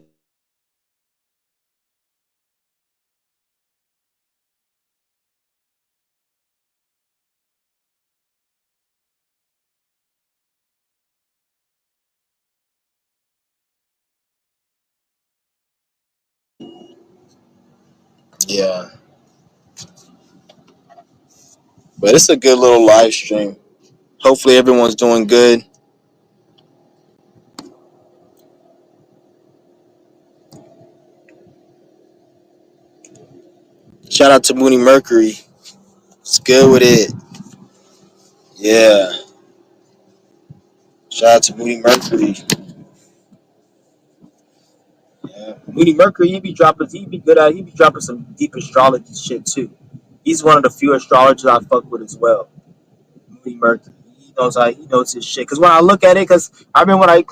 Speaker 1: Yeah, but it's a good little live stream. Hopefully everyone's doing good. Shout out to Mooney Mercury. It's good with it. Yeah. Shout out to Mooney Mercury. Yeah. Mooney Mercury, he be dropping some deep astrology shit too. He's one of the few astrologers I fuck with as well. Mooney Mercury. He knows his shit. Cause when I look at it, cause I remember when I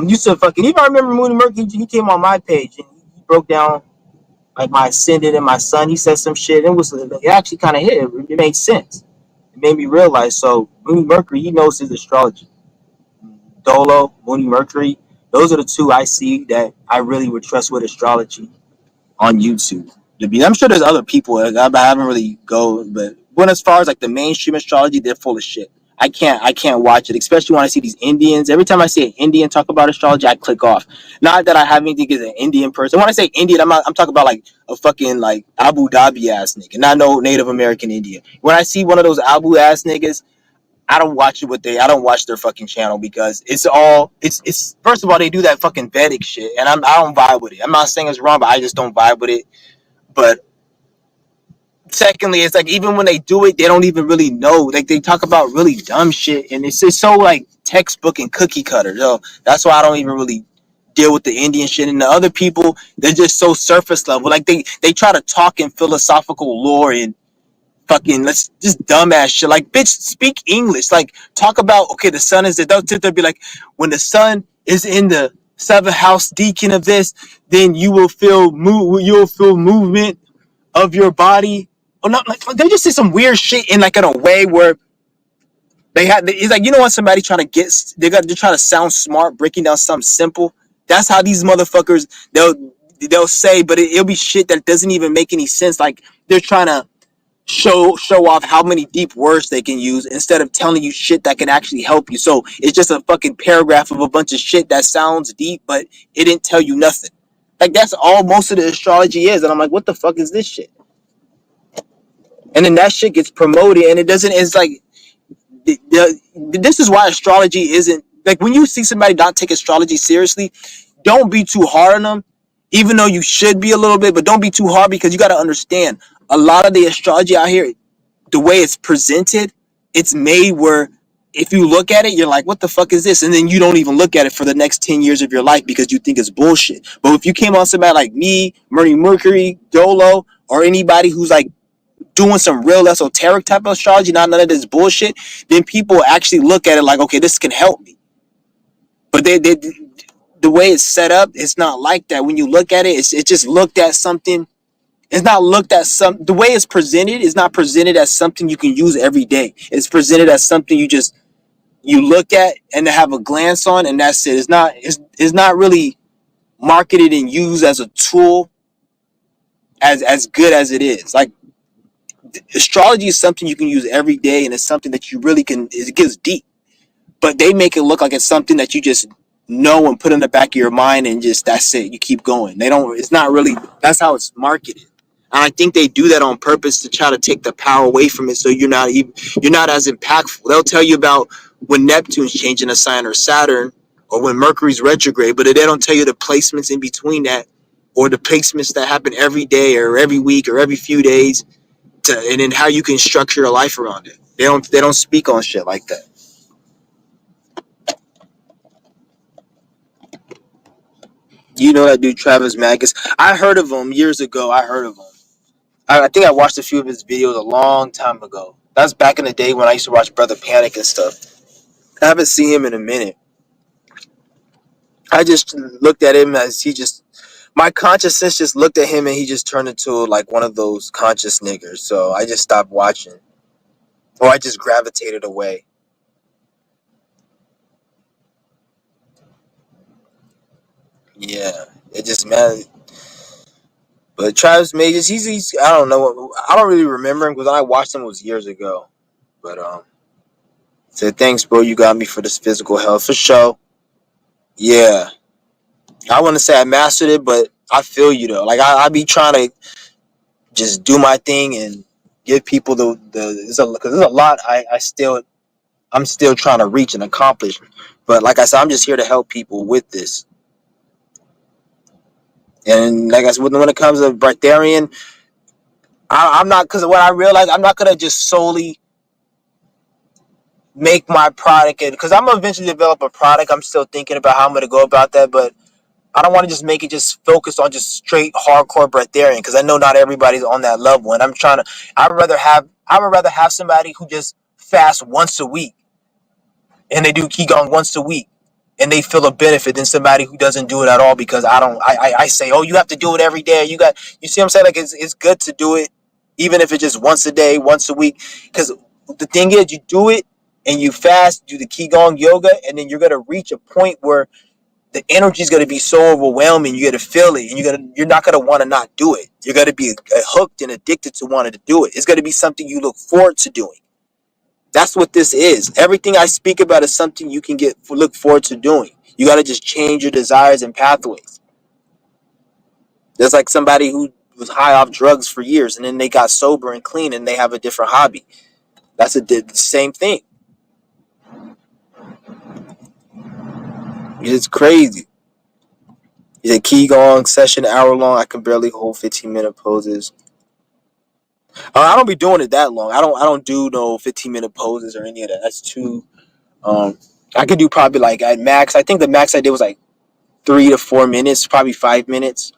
Speaker 1: used to fucking even I remember Mooney Mercury, he came on my page and he broke down like my ascendant and my sun. He said some shit. It actually kind of hit. It made sense. It made me realize. So Mooney Mercury, he knows his astrology. Dolo, Mooney Mercury, those are the two I see that I really would trust with astrology on YouTube. I'm sure there's other people. I haven't really go, but when as far as like the mainstream astrology, they're full of shit. I can't watch it, especially when I see these Indians. Every time I see an Indian talk about astrology, I click off. Not that I have anything against an Indian person. When I say Indian, I'm talking about like a fucking like Abu Dhabi ass nigga, not no Native American Indian. When I see one of those Abu ass niggas, I don't watch their fucking channel because it's first of all they do that fucking Vedic shit and I don't vibe with it. I'm not saying it's wrong, but I just don't vibe with it. But secondly, it's like even when they do it, they don't even really know. Like they talk about really dumb shit and it's just so like textbook and cookie cutter. So that's why I don't even really deal with the Indian shit and the other people, they're just so surface level. Like they try to talk in philosophical lore and fucking let's just dumbass shit. Like, bitch, speak English. Like, talk about okay, the sun is the they'll be like, when the sun is in the seventh house deacon of this, then you'll feel movement of your body. Or not like they just say some weird shit in like in a way where it's like when somebody trying to they're trying to sound smart, breaking down something simple. That's how these motherfuckers they'll say, but it'll be shit that doesn't even make any sense. Like they're trying to show off how many deep words they can use instead of telling you shit that can actually help you. So it's just a fucking paragraph of a bunch of shit that sounds deep, but it didn't tell you nothing. Like that's all most of the astrology is, and I'm like, what the fuck is this shit? And then that shit gets promoted, and it doesn't. It's like this is why astrology isn't like when you see somebody not take astrology seriously, don't be too hard on them. Even though you should be a little bit, but don't be too hard because you got to understand a lot of the astrology out here the way it's presented, it's made where if you look at it, you're like, what the fuck is this? And then you don't even look at it for the next 10 years of your life because you think it's bullshit. But if you came on somebody like me, Murray Mercury, Dolo, or anybody who's like doing some real esoteric type of astrology, not none of this bullshit, then people actually look at it like, okay, this can help me. But the way it's set up, it's not like that. When you look at it, it's just looked at something it's not looked at the way it's presented is not presented as something you can use every day. It's presented as something you look at and have a glance on and that's it. It's not really marketed and used as a tool as good as it is. Like astrology is something you can use every day and it's something that you really can it gives deep. But they make it look like it's something that you just know and put in the back of your mind and just that's it. You keep going. They don't. It's not really. That's how it's marketed. And I think they do that on purpose to try to take the power away from it, so you're not as impactful. They'll tell you about when Neptune's changing a sign or Saturn or when Mercury's retrograde, but they don't tell you the placements in between that or the placements that happen every day or every week or every few days. and then how you can structure your life around it. They don't speak on shit like that. You know that dude Travis Magus? I heard of him years ago. I heard of him. I think I watched a few of his videos a long time ago. That's back in the day when I used to watch Brother Panic and stuff. I haven't seen him in a minute. I just looked at him as he just my consciousness just looked at him and he just turned into like one of those conscious niggers. So I just stopped watching. Or I just gravitated away. Yeah. It just man. But Travis Magus, he's I don't know. I don't really remember him because I watched him it was years ago. But said thanks, bro. You got me for this physical health for sure. Yeah, I wouldn't say I mastered it, but I feel you though. Like I be trying to just do my thing and give people because there's a lot I'm still trying to reach and accomplish. But like I said, I'm just here to help people with this. And like I said, when it comes to Breatharian, I'm not because what I realize I'm not gonna just solely make my product because I'm gonna eventually develop a product. I'm still thinking about how I'm gonna go about that, but I don't want to just make it just focused on just straight hardcore breatharian because I know not everybody's on that level. And I would rather have somebody who just fasts once a week and they do qigong once a week and they feel a benefit than somebody who doesn't do it at all because I say, oh, you have to do it every day. You see what I'm saying? Like it's good to do it even if it's just once a day, once a week. Because the thing is, you do it and you fast, do the qigong yoga, and then you're gonna reach a point where the energy is going to be so overwhelming. You got to feel it, and you're not going to want to not do it. You're going to be hooked and addicted to wanting to do it. It's going to be something you look forward to doing. That's what this is. Everything I speak about is something you can look forward to doing. You got to just change your desires and pathways. There's like somebody who was high off drugs for years, and then they got sober and clean, and they have a different hobby. That's the same thing. It's crazy. It's a Qigong session, hour long. I can barely hold 15-minute poses. I don't be doing it that long. I don't do no 15-minute poses or any of that. That's too. Um, I could do probably like at max. I think the max I did was like 3 to 4 minutes, probably 5 minutes.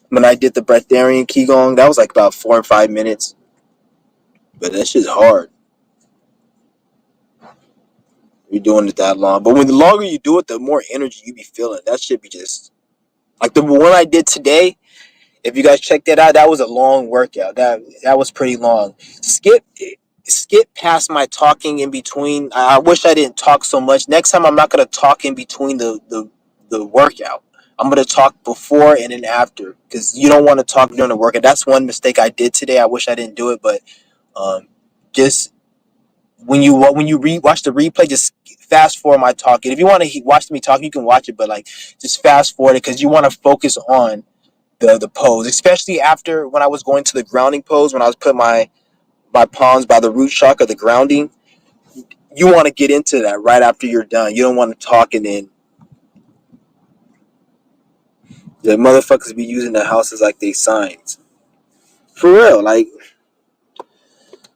Speaker 1: When I did the breatharian qigong, that was like about 4 or 5 minutes. But that shit's hard. You're doing it that long, but when the longer you do it, the more energy you be feeling. That should be just like the one I did today. If you guys check that out, that was a long workout. That was pretty long. Skip past my talking in between. I wish I didn't talk so much. Next time I'm not gonna talk in between the workout. I'm gonna talk before and then after because you don't want to talk during the workout. That's one mistake I did today. I wish I didn't do it, but just watch the replay, just fast forward my talking. If you want to watch me talk, you can watch it, but like just fast forward it because you want to focus on the pose, especially after when I was going to the grounding pose, when I was putting my palms by the root chakra, the grounding. You want to get into that right after you're done. You don't want to talk and then the motherfuckers be using the houses like they signs. For real, like.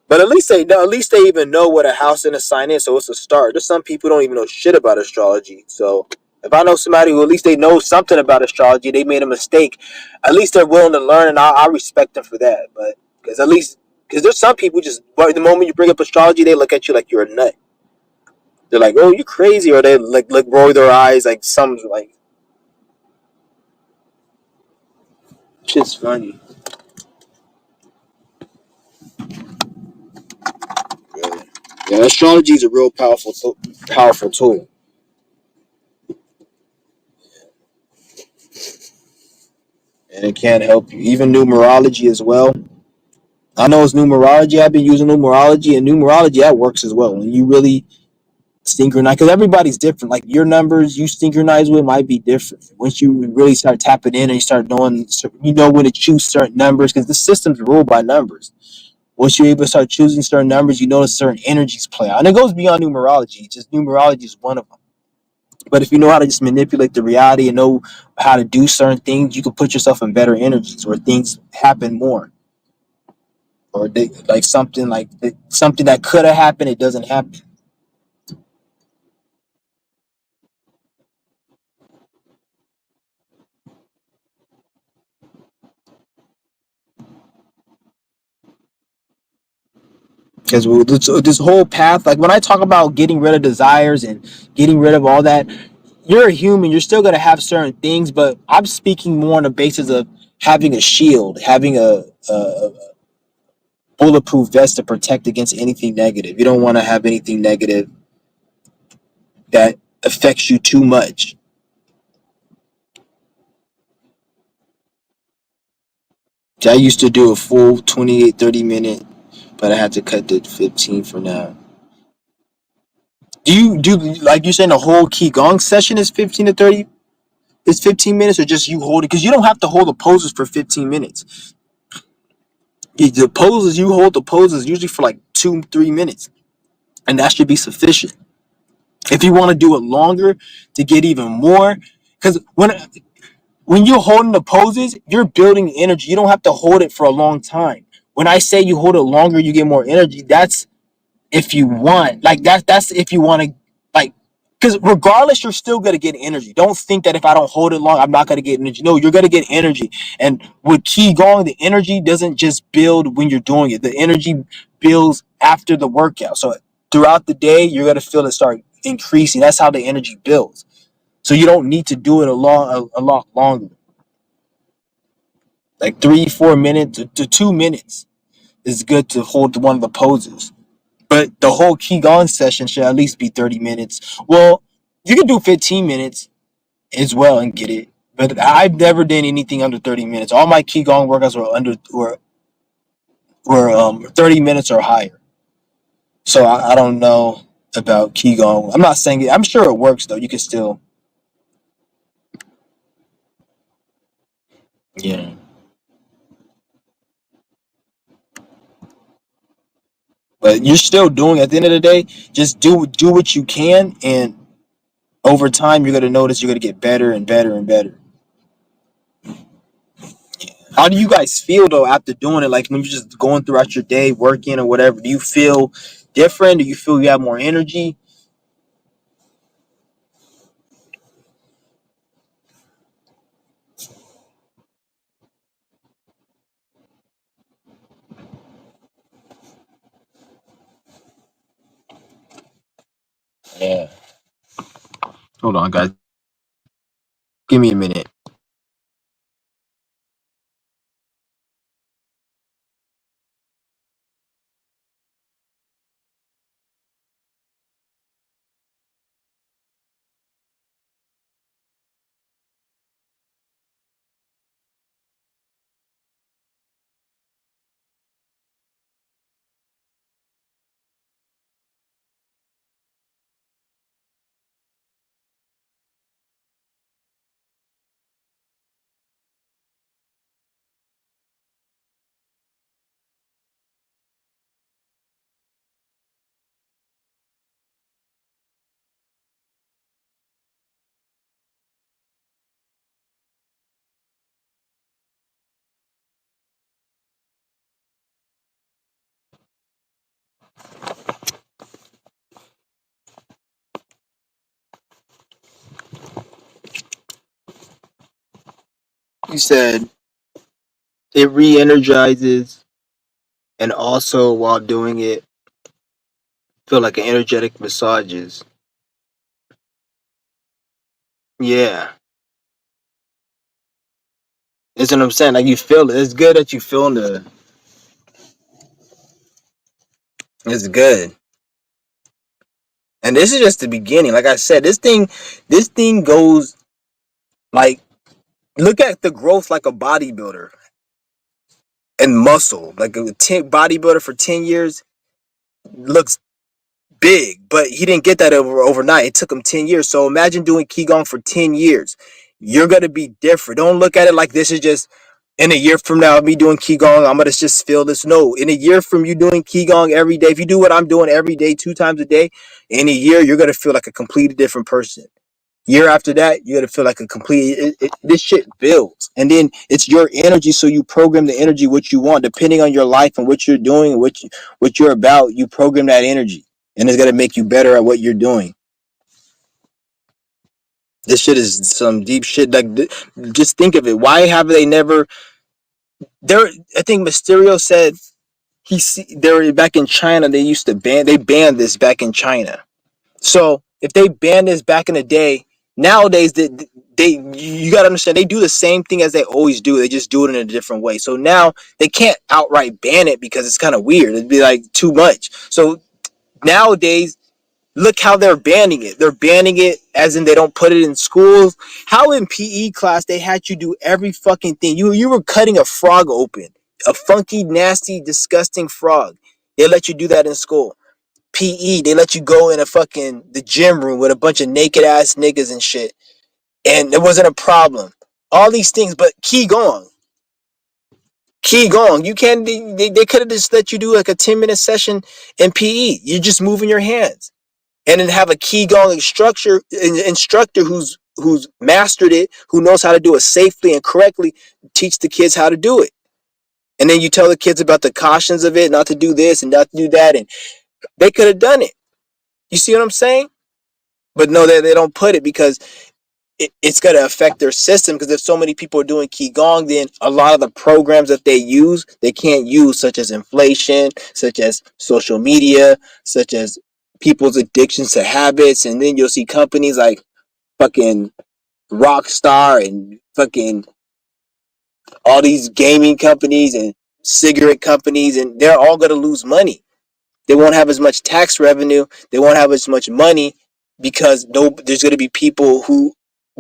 Speaker 1: But at least they even know what a house and a sign is, so it's a start. There's some people who don't even know shit about astrology. So if I know somebody who at least they know something about astrology, they made a mistake. At least they're willing to learn, and I respect them for that. But because there's some people just the moment you bring up astrology, they look at you like you're a nut. They're like, "Oh, you crazy," or they like roll their eyes like some like shit's funny. Really. Yeah, astrology is a real powerful tool, and it can help you. Even numerology as well. I know it's numerology. I've been using numerology, and numerology that works as well. When you really synchronize, because everybody's different. Like your numbers you synchronize with might be different. Once you really start tapping in and you start knowing, you know when to choose certain numbers, because the system's ruled by numbers. Once you're able to start choosing certain numbers, you notice certain energies play out, and it goes beyond numerology. Just numerology is one of them. But if you know how to just manipulate the reality and know how to do certain things, you can put yourself in better energies where things happen more. or they, like something like something that could have happened, it doesn't happen. Because this whole path, like when I talk about getting rid of desires and getting rid of all that, you're a human. You're still gonna have certain things, but I'm speaking more on the basis of having a shield, having a bulletproof vest to protect against anything negative. You don't want to have anything negative that affects you too much. So I used to do a full 28, 30 minute, but I had to cut to 15 for now. Do you do like you saying the whole Qigong session is 15 to 30? Is 15 minutes or just you hold it? Because you don't have to hold the poses for 15 minutes. The poses you hold the poses usually for like 2, 3 minutes, and that should be sufficient. If you want to do it longer to get even more, because when you're holding the poses, you're building energy. You don't have to hold it for a long time. When I say you hold it longer, you get more energy. That's if you want. Like that's if you want to like because regardless, you're still gonna get energy. Don't think that if I don't hold it long, I'm not gonna get energy. No, you're gonna get energy. And with Qigong, the energy doesn't just build when you're doing it. The energy builds after the workout. So throughout the day, you're gonna feel it start increasing. That's how the energy builds. So you don't need to do it a lot longer. Like 3, 4 minutes to 2 minutes is good to hold one of the poses. But the whole Qigong session should at least be 30 minutes. Well, you can do 15 minutes as well and get it. But I've never done anything under 30 minutes. All my Qigong workouts were 30 minutes or higher. So I don't know about Qigong. I'm not saying it. I'm sure it works though. You can still, yeah. But you're still doing. At the end of the day, just do what you can, and over time you're gonna notice you're gonna get better and better and better. How do you guys feel though after doing it? Like when you're just going throughout your day, working or whatever, do you feel different? Do you feel you have more energy? Yeah. Hold on, guys. Give me a minute. You said it re-energizes, and also while doing it, feel like an energetic massages. Yeah, that's what I'm saying. Like you feel it. It's good that you feel the. It's good, and this is just the beginning. Like I said, this thing goes like look at the growth like a bodybuilder and muscle. Like a bodybuilder for 10 years looks big, but he didn't get that overnight. It took him 10 years. So imagine doing Qigong for 10 years. You're gonna be different. Don't look at it like this is just in a year from now, me doing Qigong, I'm gonna just feel this. No, in a year from you doing Qigong every day, if you do what I'm doing every day, 2 times a day, in a year, you're gonna feel like a completely different person. Year after that, you're gonna feel like a complete. This shit builds, and then it's your energy. So you program the energy what you want, depending on your life and what you're doing, what you're about. You program that energy, and it's gonna make you better at what you're doing. This shit is some deep shit. Like, just think of it. Why have they never? There, I think Mysterio said they were back in China. They banned this back in China. So if they banned this back in the day, nowadays you gotta understand they do the same thing as they always do. They just do it in a different way. So now they can't outright ban it because it's kind of weird. It'd be like too much. So nowadays, look how they're banning it. They're banning it as in they don't put it in schools. How in PE class they had you do every fucking thing. You were cutting a frog open, a funky, nasty, disgusting frog. They let you do that in school. PE, they let you go in the gym room with a bunch of naked ass niggas and shit, and it wasn't a problem. All these things, but Qigong, you can they could have just let you do like a 10-minute session in PE. You're just moving your hands, and then have a Qigong instructor who's mastered it, who knows how to do it safely and correctly, teach the kids how to do it. And then you tell the kids about the cautions of it, not to do this and not to do that, and they could have done it. You see what I'm saying? But no, they don't put it because it's going to affect their system. Because if so many people are doing Qigong, then a lot of the programs that they use, they can't use, such as inflation, such as social media, such as people's addictions to habits. And then you'll see companies like fucking Rockstar and fucking all these gaming companies and cigarette companies, and they're all going to lose money. They won't have as much tax revenue. They won't have as much money because there's going to be people who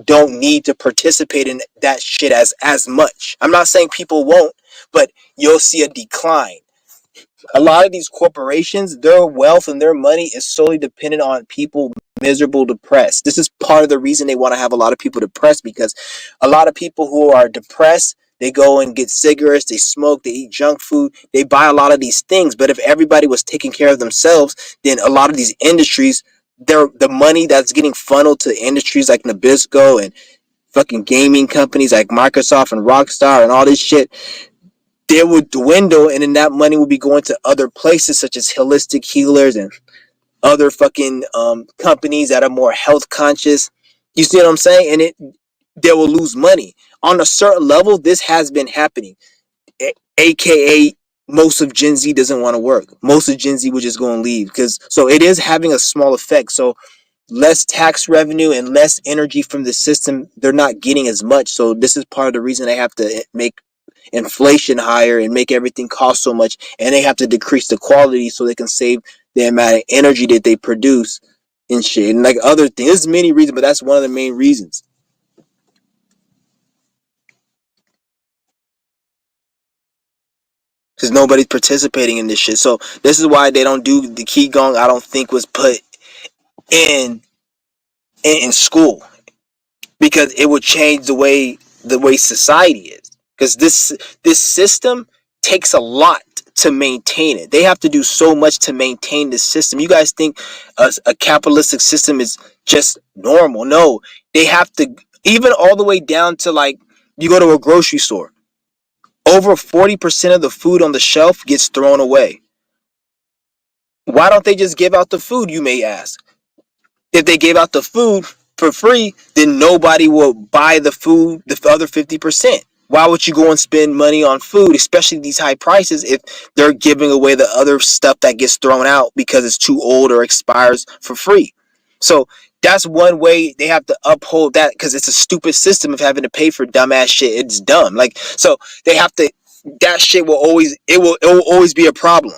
Speaker 1: don't need to participate in that shit as much. I'm not saying people won't, but you'll see a decline. A lot of these corporations, their wealth and their money is solely dependent on people miserable, depressed. This is part of the reason they want to have a lot of people depressed, because a lot of people who are depressed, they go and get cigarettes, they smoke, they eat junk food, they buy a lot of these things. But if everybody was taking care of themselves, then a lot of these industries, the money that's getting funneled to industries like Nabisco and fucking gaming companies like Microsoft and Rockstar and all this shit, they would dwindle, and then that money would be going to other places such as holistic healers and other fucking companies that are more health conscious. You see what I'm saying? And they will lose money on a certain level. This has been happening, aka most of Gen Z doesn't want to work. Most of Gen Z will just go and leave, because so it is having a small effect. So less tax revenue and less energy from the system, they're not getting as much. So this is part of the reason they have to make inflation higher and make everything cost so much, and they have to decrease the quality so they can save the amount of energy that they produce and shit, and like other things. There's many reasons, but that's one of the main reasons, because nobody's participating in this shit. So this is why they don't do the Qigong. I don't think was put in in school, because it would change the way society is. Because this system takes a lot to maintain it. They have to do so much to maintain this system. You guys think a capitalistic system is just normal? No, they have to, even all the way down to, like, you go to a grocery store, over 40% of the food on the shelf gets thrown away. Why don't they just give out the food, you may ask? If they gave out the food for free, then nobody will buy the food, the other 50%. Why would you go and spend money on food, especially these high prices, if they're giving away the other stuff that gets thrown out because it's too old or expires for free? So that's one way they have to uphold that, because it's a stupid system of having to pay for dumbass shit. It's dumb. Like, so they have to, that shit will always, it will always be a problem.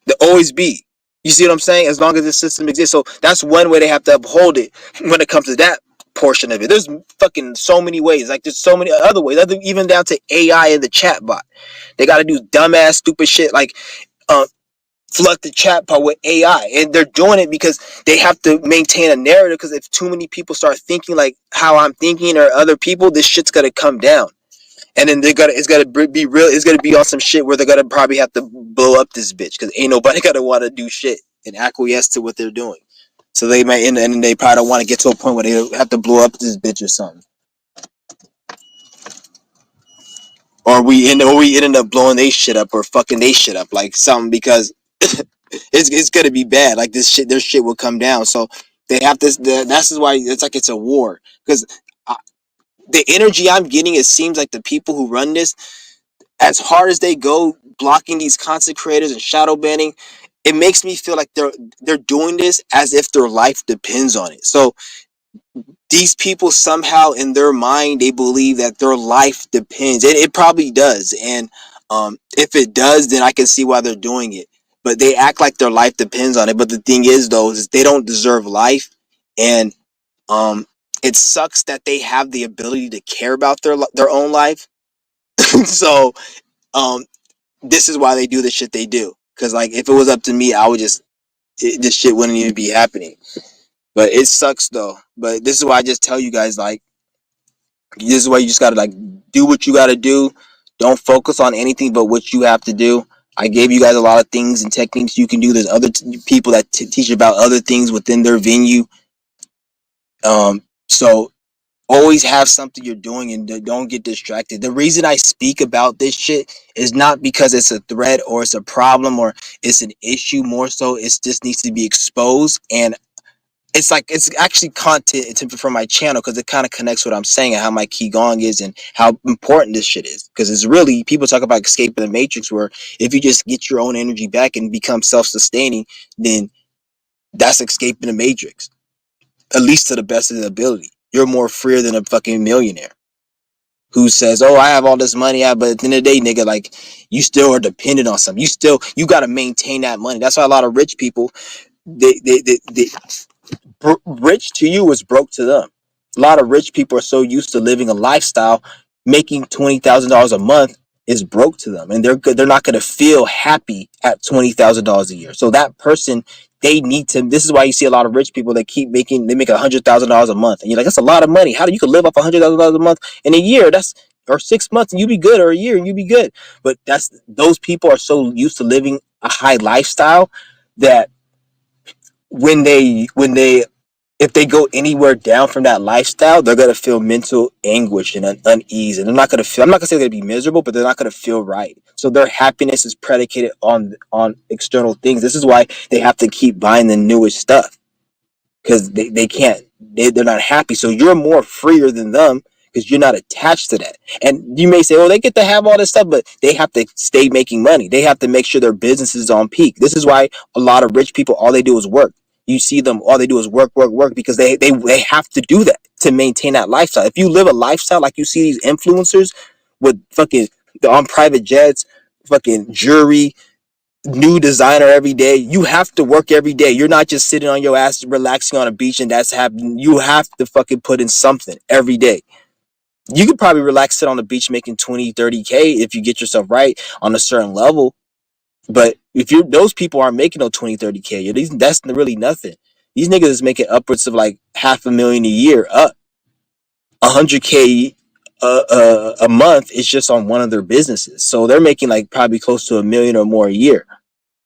Speaker 1: There always be. You see what I'm saying? As long as the system exists. So that's one way they have to uphold it when it comes to that portion of it. There's fucking so many ways. Like, there's so many other ways. Even down to AI and the chat bot. They got to do dumbass, stupid shit like flood the chat bot with AI. And they're doing it because they have to maintain a narrative. Because if too many people start thinking like how I'm thinking, or other people, this shit's going to come down. And then it's gotta be real. It's gonna be on some shit where they're gonna probably have to blow up this bitch, because ain't nobody gonna want to do shit and acquiesce to what they're doing. So they might end, and they probably don't want to get to a point where they have to blow up this bitch or something, or we ended up blowing they shit up or fucking they shit up like something because it's gonna be bad. Like this shit, their shit will come down. So they have this. That's why it's like it's a war because the energy I'm getting, it seems like the people who run this, as hard as they go blocking these content creators and shadow banning, it makes me feel like they're doing this as if their life depends on it. So these people somehow in their mind they believe that their life depends. It probably does, and if it does, then I can see why they're doing it. But they act like their life depends on it. But the thing is, though, is they don't deserve life, and um, it sucks that they have the ability to care about their own life. So um, this is why they do the shit they do. Because like if it was up to me, I would this shit wouldn't even be happening. But it sucks though. But this is why I just tell you guys like this is why you just gotta like do what you gotta do. Don't focus on anything but what you have to do. I gave you guys a lot of things and techniques you can do. There's other people that teach about other things within their venue. So always have something you're doing and don't get distracted. The reason I speak about this shit is not because it's a threat or it's a problem or it's an issue. More so, it just needs to be exposed, and it's like it's actually content for my channel because it kind of connects what I'm saying and how my Qigong is and how important this shit is. Because it's really, people talk about escaping the matrix, where if you just get your own energy back and become self-sustaining, then that's escaping the matrix, at least to the best of the ability. You're more freer than a fucking millionaire who says, "Oh, I have all this money," but at the end of the day, nigga, like you still are dependent on something. You got to maintain that money. That's why a lot of rich people, they rich to you is broke to them. A lot of rich people are so used to living a lifestyle, making $20,000 a month is broke to them, and they're not going to feel happy at $20,000 a year. So that person, they need to. This is why you see a lot of rich people that they make $100,000 a month, and you're like, that's a lot of money. How do you could live off $100,000 a month in a year? That's or 6 months, and you be good, or a year, and you be good. But those people are so used to living a high lifestyle that when they if they go anywhere down from that lifestyle, they're gonna feel mental anguish and unease, and they're not gonna feel. I'm not gonna say they're gonna be miserable, but they're not gonna feel right. So their happiness is predicated on external things. This is why they have to keep buying the newest stuff because they can't. They're not happy. So you're more freer than them because you're not attached to that. And you may say, "Oh, they get to have all this stuff," but they have to stay making money. They have to make sure their business is on peak. This is why a lot of rich people, all they do is work. You see them, all they do is work, work, work because they have to do that to maintain that lifestyle. If you live a lifestyle like you see these influencers with fucking on private jets, fucking jewelry, new designer every day. You have to work every day. You're not just sitting on your ass relaxing on a beach and that's happening. You have to fucking put in something every day. You could probably relax, sit on the beach making 20, 30K if you get yourself right on a certain level. But if you those people aren't making no 20, 30K, that's really nothing. These niggas is making upwards of like $500,000 a year, up 100K a month is just on one of their businesses. So they're making like probably close to $1 million or more a year.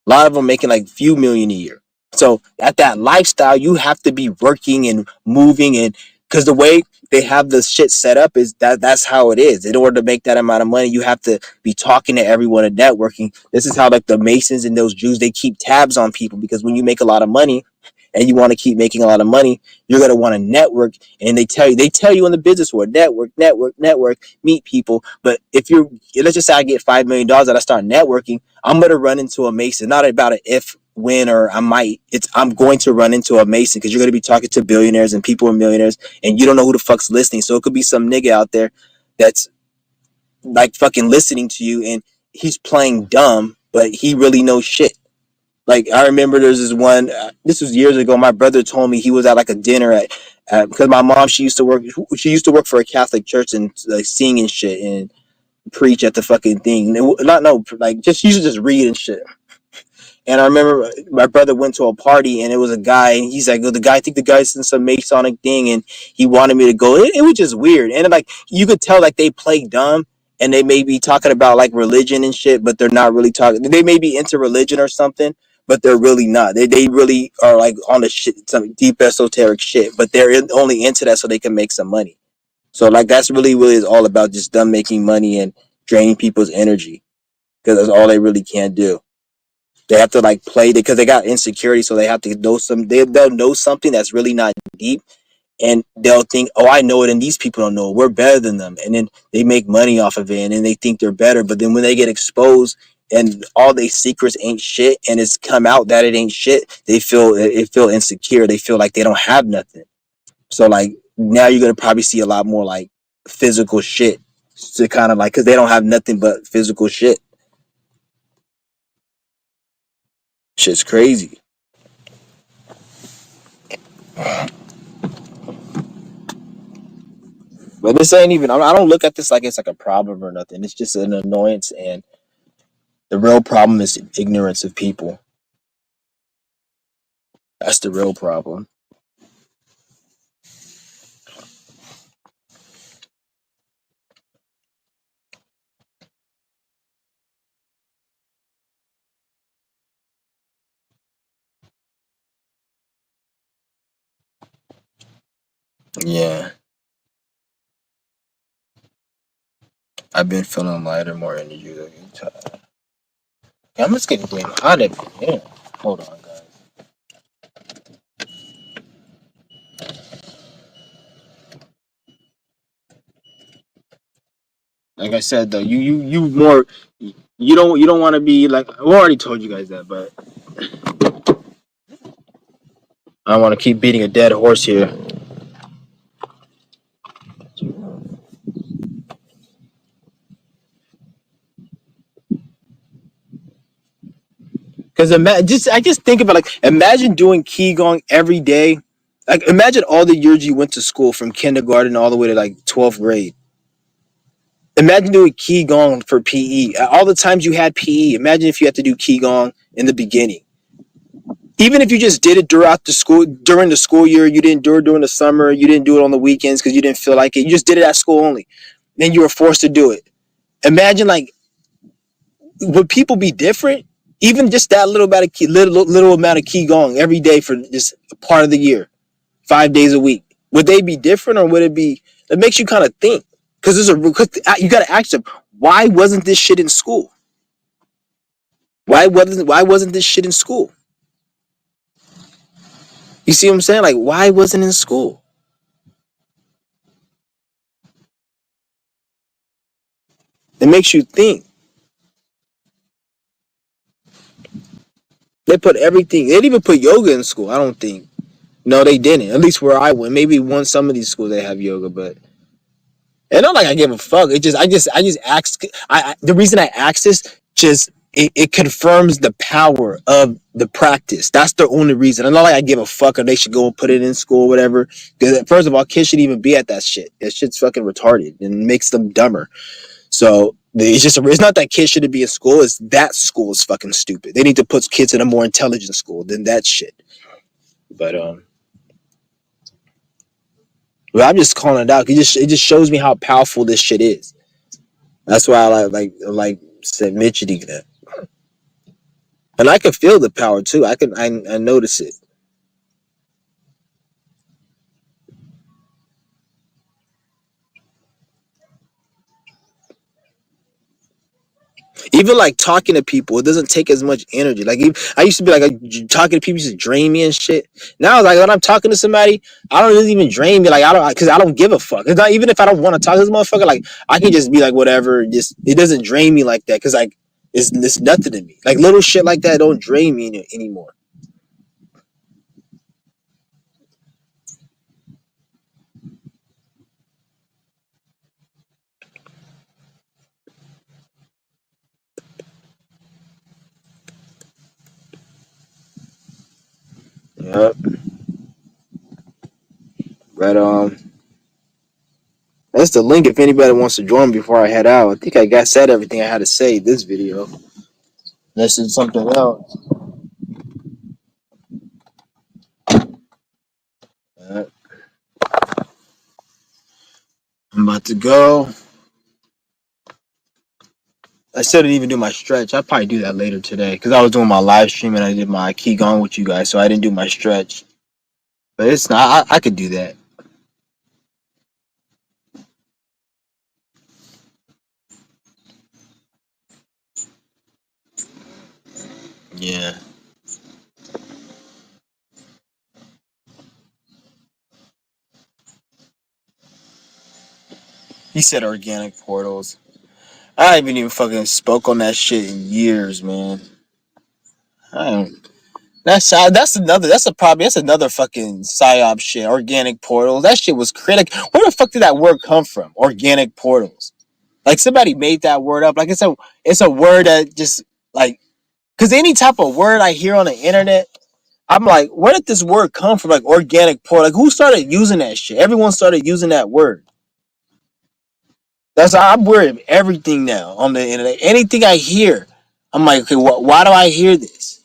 Speaker 1: A lot of them making like few million a year. So at that lifestyle, you have to be working and moving, and because the way they have the shit set up is that's how it is. In order to make that amount of money, you have to be talking to everyone and networking. This is how like the Masons and those Jews, they keep tabs on people because when you make a lot of money and you want to keep making a lot of money, you're gonna want to network. And they tell you in the business world, network, meet people. But if let's just say I get $5 million and I start networking, I'm gonna run into a Mason. Not about an if, when, or I might. I'm going to run into a Mason because you're gonna be talking to billionaires and people are millionaires, and you don't know who the fuck's listening. So it could be some nigga out there that's like fucking listening to you, and he's playing dumb, but he really knows shit. Like I remember there's this one. This was years ago. My brother told me he was at like a dinner because my mom she used to work. She used to work for a Catholic church and like sing and shit and preach at the fucking thing. Not no like just she used to just read and shit. And I remember my brother went to a party and it was a guy. And he's like, "Oh, I think the guy's in some Masonic thing," and he wanted me to go. It was just weird, and like you could tell like they play dumb. And they may be talking about like religion and shit, but they're not really talking. They may be into religion or something, but they're really not. They really are like on the shit, some deep esoteric shit, but they're only into that so they can make some money. So like that's really is all about just them making money and draining people's energy because that's all they really can do. They have to like play because they got insecurity, so they have to know some. They'll know something that's really not deep, and they'll think, "Oh, I know it," and these people don't know it. We're better than them, and then they make money off of it, and then they think they're better. But then when they get exposed and all their secrets ain't shit, and it's come out that it ain't shit, they feel insecure. They feel like they don't have nothing. So like now you're gonna probably see a lot more like physical shit to kind of like because they don't have nothing but physical shit. Shit's crazy. But this ain't even. I don't look at this like it's like a problem or nothing. It's just an annoyance, and the real problem is ignorance of people. That's the real problem. Yeah, I've been feeling lighter, more energy. I'm just getting damn hot at me. Yeah. Hold on, guys. Like I said though, you more. You don't want to be like I already told you guys that, but I want to keep beating a dead horse here. Because I just think about like imagine doing qigong every day. Like imagine all the years you went to school from kindergarten all the way to like 12th grade. Imagine doing qigong for PE. All the times you had PE. Imagine if you had to do qigong in the beginning. Even if you just did it throughout the school during the school year, you didn't do it during the summer, you didn't do it on the weekends because you didn't feel like it. You just did it at school only. Then you were forced to do it. Imagine like would people be different? Even just that little amount of qigong every day for just a part of the year, 5 days a week. Would they be different, or would it be? It makes you kind of think because you got to ask them why wasn't this shit in school? Why wasn't this shit in school? You see what I'm saying? Like why wasn't it in school? It makes you think. They put everything. They didn't even put yoga in school. I don't think. No, they didn't. At least where I went. Maybe some of these schools they have yoga, but it's not like I give a fuck. I just ask. The reason I ask this just it confirms the power of the practice. That's the only reason. It's not like I give a fuck or they should go and put it in school or whatever. Because first of all, kids shouldn't even be at that shit. That shit's fucking retarded and makes them dumber. So it's not that kids shouldn't be in school. It's that school is fucking stupid. They need to put kids in a more intelligent school than that shit. But I'm just calling it out. It just shows me how powerful this shit is. That's why I like said mentioning that, and I can feel the power too. I notice it. Even like talking to people, it doesn't take as much energy. Like I used to be like talking to people used to drain me and shit. Now like when I'm talking to somebody, I don't really even drain me. Like I don't because I don't give a fuck. It's not even if I don't want to talk to this motherfucker. Like I can just be like whatever. Just it doesn't drain me like that because like it's nothing to me. Like little shit like that don't drain me anymore. Yeah, but. That's the link if anybody wants to join before I head out. I think I got said everything I had to say this video. Unless it's something else. Uh, I'm about to go. I still didn't even do my stretch. I'll probably do that later today because I was doing my live stream and I did my Qigong with you guys, so I didn't do my stretch. But it's not. I could do that. Yeah. He said organic portals. I haven't even fucking spoke on that shit in years, man. I don't. That's another fucking psyop shit. Organic portals. That shit was critical. Where the fuck did that word come from? Organic portals. Like somebody made that word up. Like it's a word that just like because any type of word I hear on the internet, I'm like, where did this word come from? Like organic portal. Like who started using that shit? Everyone started using that word. That's I'm worried of everything now on the internet. Anything I hear, I'm like, okay, why do I hear this?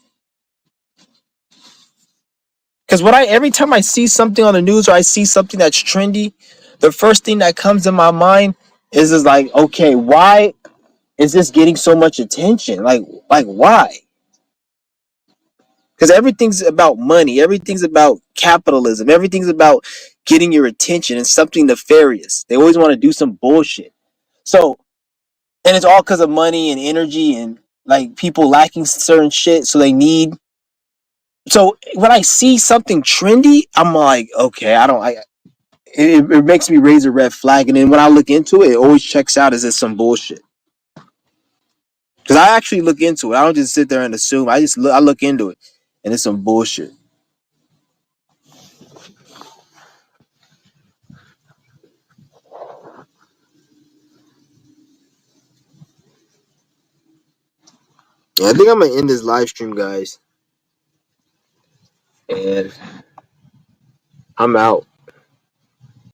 Speaker 1: Because when I every time I see something on the news or I see something that's trendy, the first thing that comes in my mind is like, okay, why is this getting so much attention? Like why? Because everything's about money, everything's about capitalism, everything's about getting your attention and something nefarious. They always want to do some bullshit. So, and it's all because of money and energy and like people lacking certain shit, so they need. So when I see something trendy, I'm like, okay, I don't. It makes me raise a red flag, and then when I look into it, it always checks out as it's some bullshit. Because I actually look into it. I don't just sit there and assume. I look into it, and it's some bullshit. Yeah, I think I'm gonna end this live stream, guys, and I'm out.